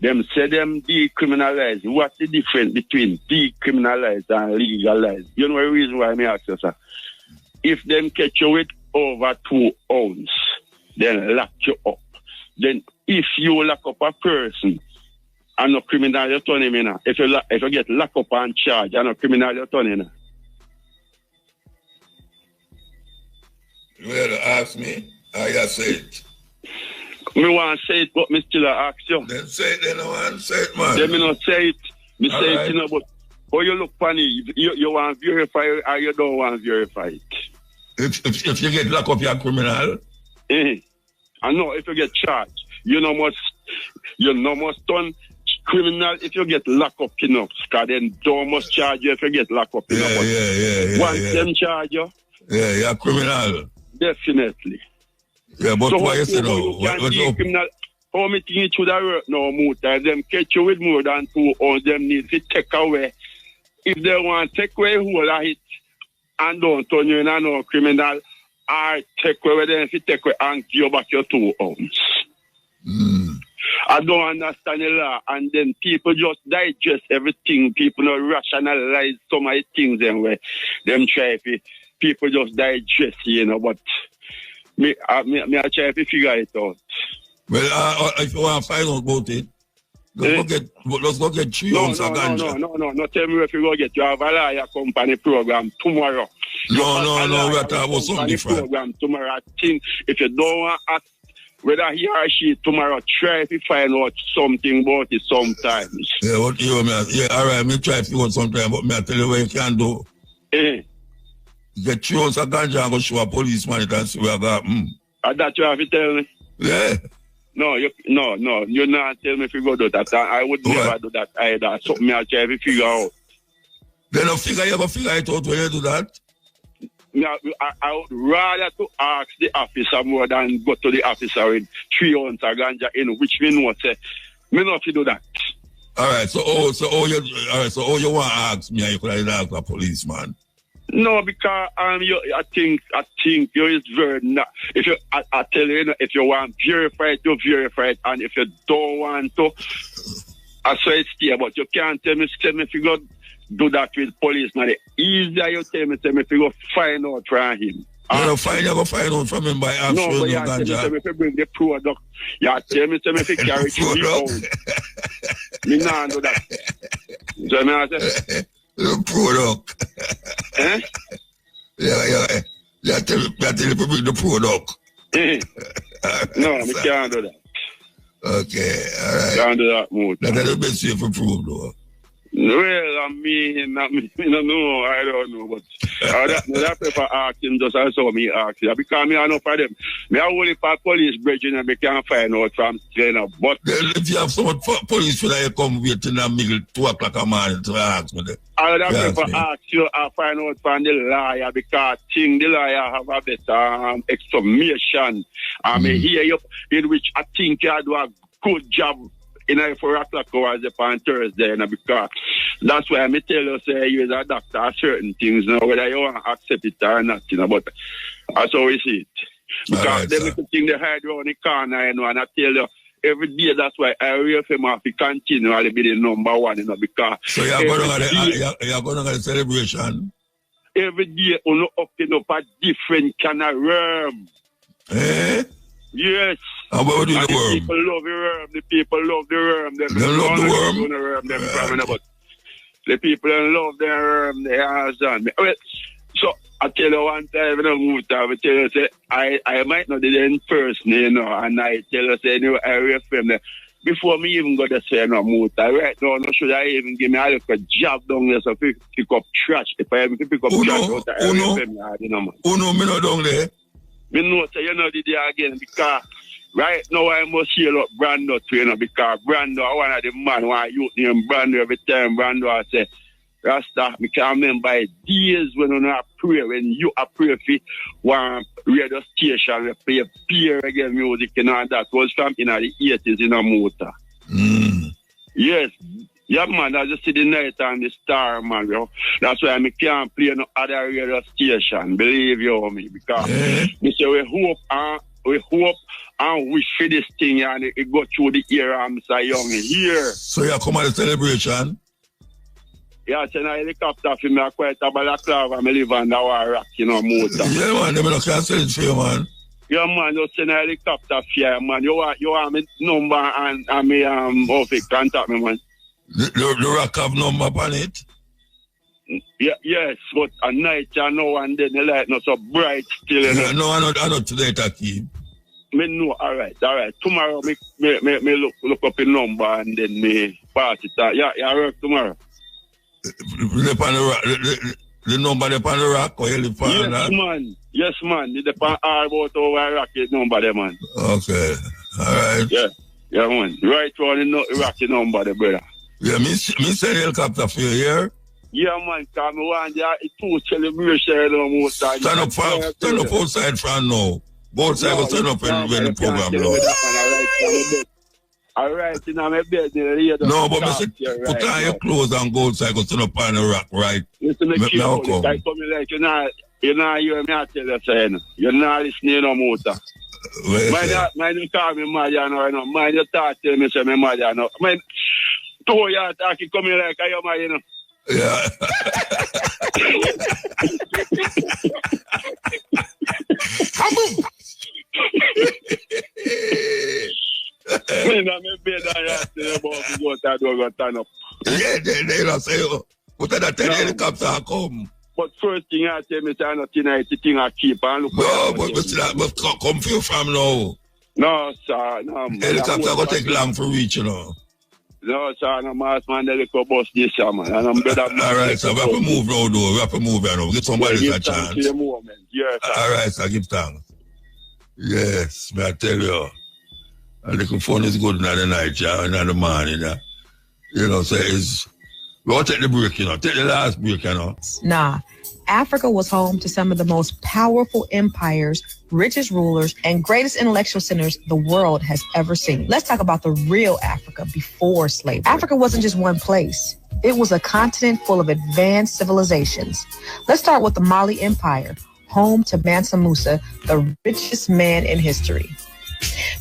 them say them decriminalize. What's the difference between decriminalize and legalize? You know the reason why I ask you, sir? If them catch you with over 2 ounces, then lock you up. Then if you lock up a person, and no criminal you turn him in. If you get locked up and charged, and no criminal you turn in. You had to ask me. I got to say it. Me want to say it, but me still ask you. Then say it, then I want to say it, man. Then me not say it. Me all say right. It, but how you look funny, you want to verify it or you don't want to verify it? If you get locked up, you're a criminal. I know if you get charged, you no must turn criminal if you get locked up enough. Because then don't must charge you if you get locked up enough. Yeah. Once them charge you. Yeah, you're a criminal. Definitely. Yeah, but so why you say no? How me think it should have worked now, Muta? Them catch you with more than 2 ounces, them need to take away. If they want to take away whole of it and don't turn you in a no criminal, or take away them if you take away and give you back your 2 ounces. I don't understand the law, and then people just digest everything. People not rationalize some of the things anyway. Them try to, people just digest, but me I try to figure it out. Well, if you want to find out about it, let's go get 3 ounces of ganja. No, tell me if you go get. You have a lawyer company program tomorrow. No, we're talking about something different. Program tomorrow. I think if you don't want to ask whether he or she tomorrow try to find out something about it sometimes. Yeah, what you mean? Yeah, all right, me try to figure out sometime, but me I tell you what you can do. Get 3 ounces of ganja and go show a policeman it and see where I got. And that you have to tell me? Yeah. No, you're not telling me if you go do that. I would never do that either. Something I try to figure out. Then you ever figure it out when you do that? I would rather to ask the officer more than go to the officer with 3 ounces of ganja in, which me know say, me not to do that. All right, so all you want to ask me, you could ask a policeman. No, because I think you is very not. If you, I tell you, if you want verify it, you verify it, and if you don't want to, I say it's there. But you can't tell me if you go do that with police. Now the easier you tell me if you go find out from him. You go find out from him by asking. No, but you tell me if you bring the product. You tell me if you carry it out. Me not do that. So me I say. The product. Yeah, tell me if you bring the product. No, we can't do that. Okay, all right. Can't do that, Muta. That's the best way for prove, though. Well, I don't know, but that paper ask him just as how me ask you. Because me I know for them. Me I only for police bridge and me can't find out from trainer. But if you have someone police for that, you come wait in the middle 2 o'clock a morning to ask me that. I that paper ask you I find out from the lawyer because the lawyer have a better explanation. I mean hear you in which I think you do a good job. In 4 o'clock hours on Thursday, because that's why I tell you, say you as a doctor certain things, whether you want to accept it or not, but that's how we see it. Because then we think they hide around the corner, and I tell you, every day. That's why area FM have to continue to be the number one, because. So you're going to the celebration? Every day, you open up a different kind of worm. Eh? Yes. And what would you do the worm? People love the worm. The people love the worm. They love the worm? The people love the worm. They understand. Well, so, I tell you one time, Muta, I tell you, say, I might not be in person, and I tell you, say, area FM, before me even go to say, Muta, right now, no should I even give me a little job down there, so pick up trash. If I even pick up trash out the area FM, man. Me not down there. Me know, say, the day again, because right now I must hear up Brando too, because Brando, one of the man who I youth named Brando every time, Brando, I say, Rasta, I can remember days when you pray, when you pray for one radio station, we play peer again music and all that was from in the 80s in a Muta. Yes. Yeah, man, I just see the night and the star, man, yo. That's why I can't play no other radio station, believe you me, because we say we hope and wish for this thing and it go through the ear and Mr. Young here. So you come at the celebration? Yeah, I send a helicopter for me, quite a balaclava, I live on the rock, Muta. Yeah, man, they don't cancel it for you, man. Yeah, man, you send a helicopter for you, man. You want me number and me, contact me, man. The rock have number on it? Yeah, yes, but at night, and then the light not so bright still. Yeah, no, I not today, Taki. Me know, all right. Tomorrow, me look up a number and then me pass it. Yeah, work tomorrow. The number on the rock or you live on that? Yes, man. The depend all about over rocket number there, man. Okay. All right. Yeah, man. Right on the rocket number there, brother. Yeah, me send helicopter for you here. Yeah, man. Because I want the two celebration. Stand up outside from now. Both sides will stand up when the program low. All right, in my bed. No, but put on your clothes and go outside, go stand up on the rock, right? Listen, I come like you're not hearing me tell you saying. You're not listening no Muta. Mind you call me mad, mind you talk to me, say me mad, Mind, two years talking coming like I am, Yeah. Come on. They don't say, what are that helicopter come? But first thing I tell me, say nothing I think I keep on look. No, but come feel from now. No, sir, no. Helicopter go take long for reach, No, sir, no mass man, they go bust this, man. And I'm better. All right, so we have to move now, though. We have to move now. Get somebody a chance. Yes, all right, so give thanks. Yes, may I tell you. A little phone is good in the night, in the morning, so it's... We'll take the break, Take the last break, Nah. Africa was home to some of the most powerful empires, richest rulers, and greatest intellectual centers the world has ever seen. Let's talk about the real Africa before slavery. Africa wasn't just one place. It was a continent full of advanced civilizations. Let's start with the Mali Empire, home to Mansa Musa, the richest man in history.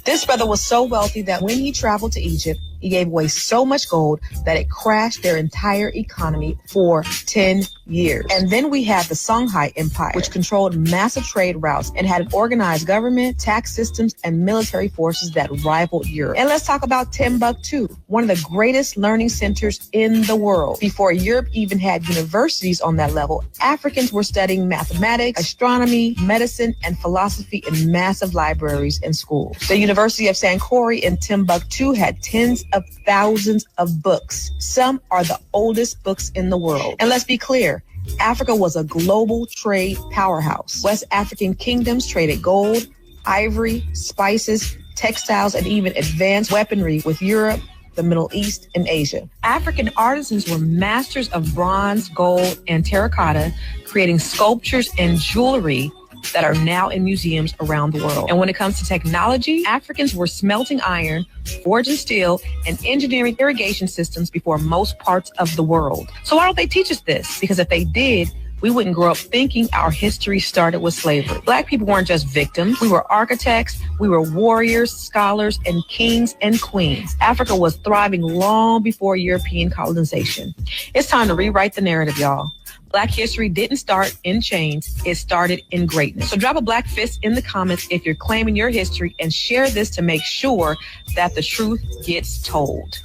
This brother was so wealthy that when he traveled to Egypt, he gave away so much gold that it crashed their entire economy for 10 years. And then we had the Songhai Empire, which controlled massive trade routes and had an organized government, tax systems, and military forces that rivaled Europe. And let's talk about Timbuktu, one of the greatest learning centers in the world. Before Europe even had universities on that level, Africans were studying mathematics, astronomy, medicine, and philosophy in massive libraries and schools. The University of Sankore in Timbuktu had tens of thousands of books. Some are the oldest books in the world. And let's be clear, Africa was a global trade powerhouse. West African kingdoms traded gold, ivory, spices, textiles, and even advanced weaponry with Europe, the Middle East, and Asia. African artisans were masters of bronze, gold, and terracotta, creating sculptures and jewelry that are now in museums around the world. And when it comes to technology, Africans were smelting iron, forging steel, and engineering irrigation systems before most parts of the world. So why don't they teach us this? Because if they did, we wouldn't grow up thinking our history started with slavery. Black people weren't just victims. We were architects, we were warriors, scholars, and kings and queens. Africa was thriving long before European colonization. It's time to rewrite the narrative, y'all. Black history didn't start in chains, it started in greatness. So drop a black fist in the comments if you're claiming your history and share this to make sure that the truth gets told.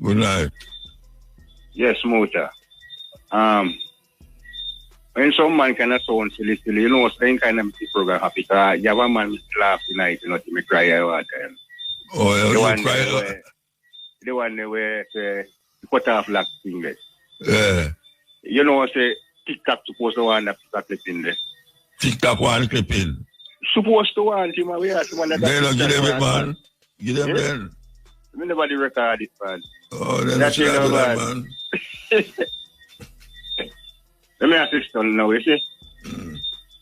Good night. Yes, Muta. When some man kind of sound silly, you know, saying kind of program happy. You have a man laugh tonight, you know, to me cry all the time. Oh, yeah, the one where cut off black fingers. Yeah. You know, say TikTok supposed to want that clip in there. TikTok one clip in. Supposed to want him. We have to give them it, man. Give them then. We never record it, man. Oh, then that's man. Let me ask you something now, you see?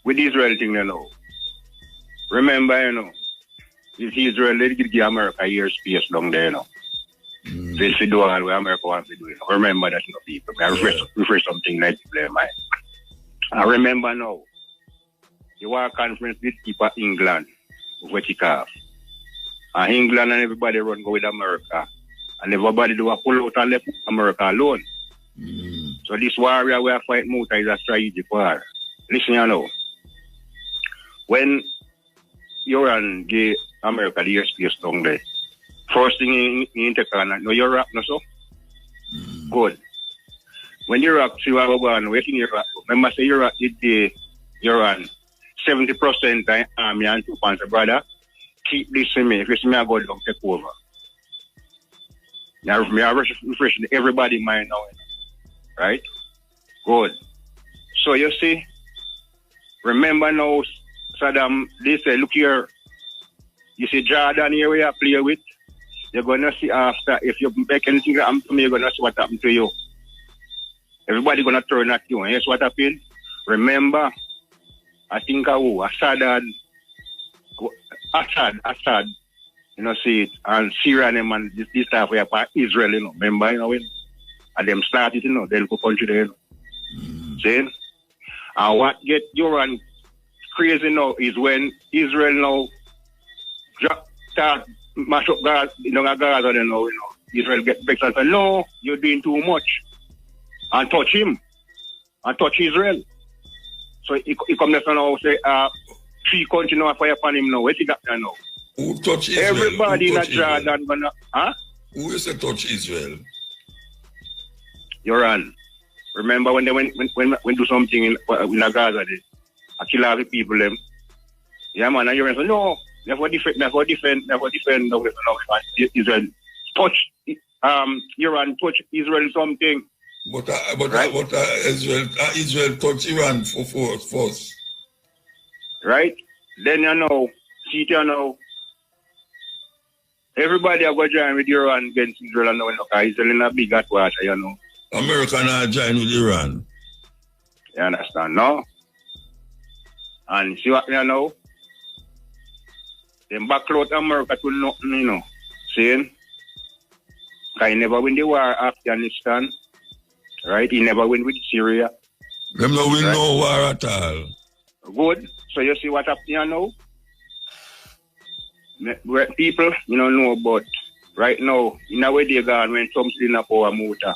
With Israel thing, you know. Remember, you know, if Israel, they give America a year space down there, you know. They do all what America wants to do, you know. Remember that, you know, people. I refresh something like that, man. I remember now, you want a conference with people in England, with kick off. And England and everybody run go with America. And everybody do a pull out and left America alone. So this warrior we are fighting Muta is a strategic war. Listen, you know, when Iran gave America the airspace down there, first thing in take on, no Iraq, no so? Good. When Iraq see what we're going, waiting Iraq, remember say Iraq did the Iran 70% army and 2 brother. Keep this to me. If you see me, I go down, take over. Now, I refresh everybody mind now. Right? Good. So you see, remember now, Saddam, they say, look here, you see Jordan here we are play with, you're going to see after, if you make anything happen to me, you're going to see what happened to you. Everybody going to turn at you. And here's what happened. Remember, I think Assad, you know, see it, and Syria and this stuff we are part Israel, you know, remember, you know, and them started, you know, they'll go country there, you know. See? And what get Iran crazy now is when Israel now start mash up Gaza, you know, Gaza, you know, Israel get vexed and say, no, you're doing too much. And touch him. And touch Israel. So he come there now say, 3 countries now fire upon him now. Where's he got there now? Who touch Israel? Everybody in Jordan gonna, huh? Who is to touch Israel? Iran. Remember when they when do something in Gaza, they kill all the people them. Yeah, man, and Iran say, no, never defend Israel. Touch Iran, touch Israel something. But Israel touch Iran for force. Right? Then you know, see it, you know, everybody are going to join with Iran against Israel and now Israel in a big hot water, you know. America not join with Iran. You understand, no? And see what you know? Them backload America to nothing, you know. Saying, he never win the war Afghanistan. Right? He never win with Syria. Them no win no war at all. Good. So you see what happened, you know? People, you don't know about right now, in a way they gone when Trump's in a power Muta.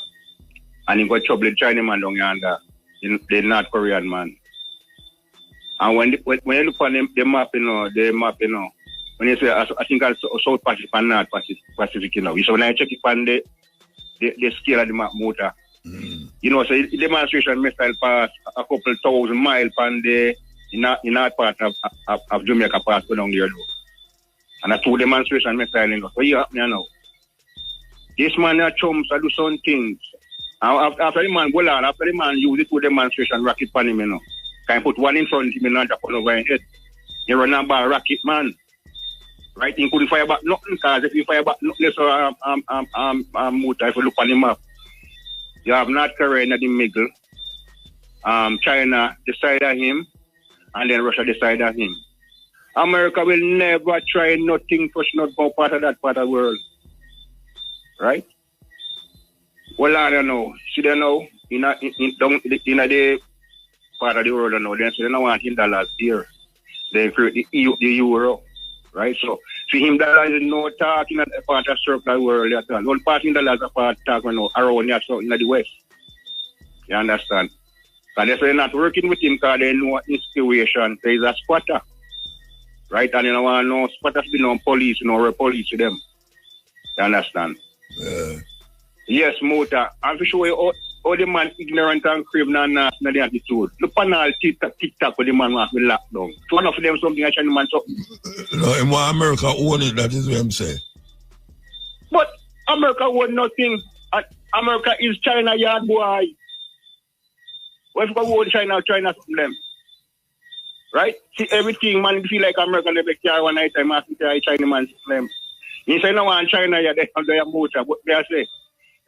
And he got trouble with Chinaman down yonder, the North Korean man. And when you look on the map, you know, when you say, I think it's South Pacific and North Pacific, you know. So when I check it on the scale of the map, Muta, you know, so the demonstration missile pass a couple 1,000 miles on the in that part of Jamaica pass go down there, though. And a 2 demonstration missile, you know. So you have me now. This man that chums do some things. After the man go on, after the man use the 2 demonstration rocket pan him, you know. Can put one in front of him and another over his head. He run about rocket man. Right? He couldn't fire back nothing, because if you fire back nothing, so Muta, if you look on the map, you have North Korea in the middle, China beside of him, and then Russia beside of him. America will never try nothing push not go part of that part of the world. Right? Well, I don't know. See, they know, in the part of the world now. Then so they don't want him dollars here. They create the euro, right? So for him dollars is no talking at a part of circle world at all. One part in dollars a part talking around here so in the West. You understand? And if they're not working with him because they know his situation, there's a squatter. Right? And you don't want no squatters be no police, no police to them. You understand? Yes, Muta. I'm for sure all the man ignorant and criminal and nasty the attitude. Look on all TikTok with the man who has been locked down. So one of them something I try to man so. No, in America own it, that is what I'm saying. But America own nothing. America is China yard boy. What if we go to China from them? Right? See everything man feel like America they make care one night time after China man them. You say no one China yeah, they have their motor, but they say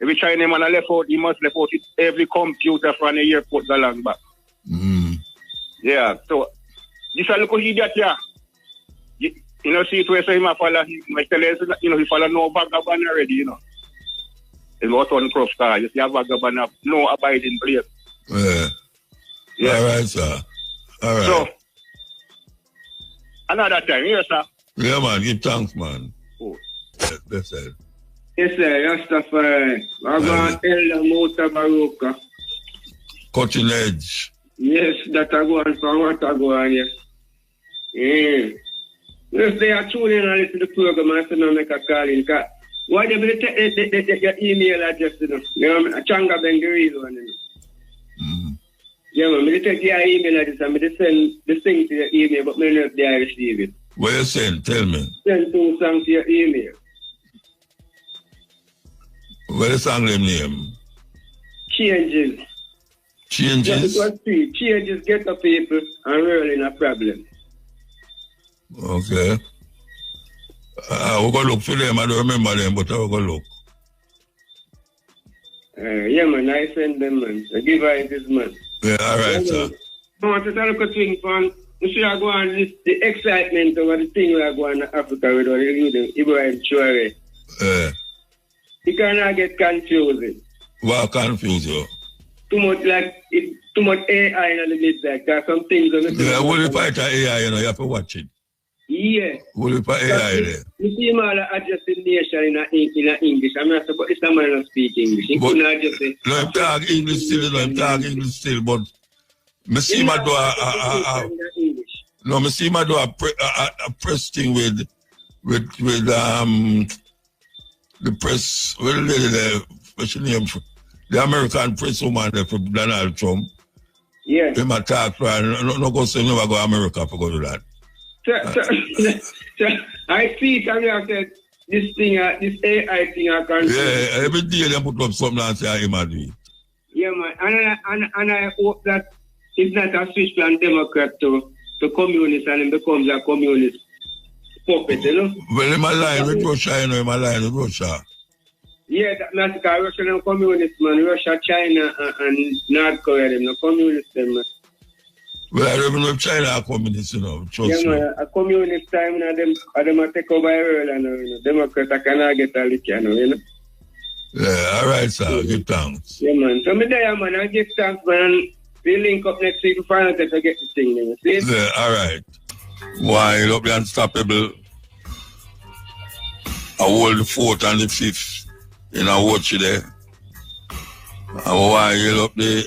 every China man left out, he must left out every computer from the airport along back. Yeah, so this a look idiot yeah. You know, see it where say him follow he follow no vagabond already, you know. It's what on cross car, you see a vagabond have no abiding place. Yeah. All right, sir. All right. So another time, yes, sir. Yeah, man. Give thanks, man. Oh. That's it. Yes, sir. Rastafari. I'm going to tell Mutabaruka. Cutting edge. Yes, that I go on for what I go on, yes. Yeah. If they are tuning in and listen to the program, I say no make a call in. Why they will take your email address, you know? Changa Bengali one, you know. Yeah, man, I take your email address and I send the thing to your email, but I don't know if they receive it. What you send? Tell me. Send 2 songs to your email. What is the song name? Changes. Changes? Yeah, because changes get the people and really in a problem. Okay. We're going to look for them. I don't remember them, but we're going to look. Yeah, man, I send them, man. I give her this, man. Yeah, all right, sir. I want to tell you a thing, man. You see, I go on the excitement over the thing we are going to Africa with Ibrahim Traore. You cannot get confusing. What confuse you? Too much AI in the mid like that. Some things on the yeah, what if I try AI, you know, you have to watch it. Yeah. What if I AI there? You see, man, adjust the nation in English. I'm not supposed to not speak English. You couldn't adjust it. No, I'm talking English still, I'm talking English still, but I see my do no, I see my do a press thing with the press, what's your name? The American press woman there for Donald Trump. Yeah. They might talk for no go say never go to America for go to that. So I see it and I said this thing, this AI thing I can yeah, every day they put up something and say I am do it. Yeah, man. And I hope that it's not a switch from Democrat to communist and it becomes a communist puppet, you know? Well, in my line with Russia, you know, in my line with Russia. Yeah, that's because Russia is communist, man. Russia, China, and North Korea, they're not communist, man. Well, I don't know if China are communist, you know. Trust yeah, me. Man, a communist time, them take over the world, and you know, Democrats cannot get a lick, you know. Yeah, all right, sir. Yeah. Give thanks. Yeah, man. So, me there, man. I give thanks, man. We link up next week to find out if I get the thing, you see? Yeah, all right. Why, you up the unstoppable. I hold the 4th and the 5th. You know, watch you there. And why you up the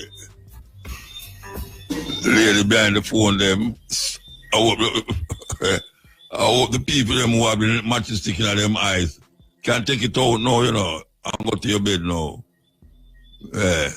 lady behind the phone, them. I hope the people them who have the matches sticking out them eyes can take it out now, you know, and go to your bed now. Yeah.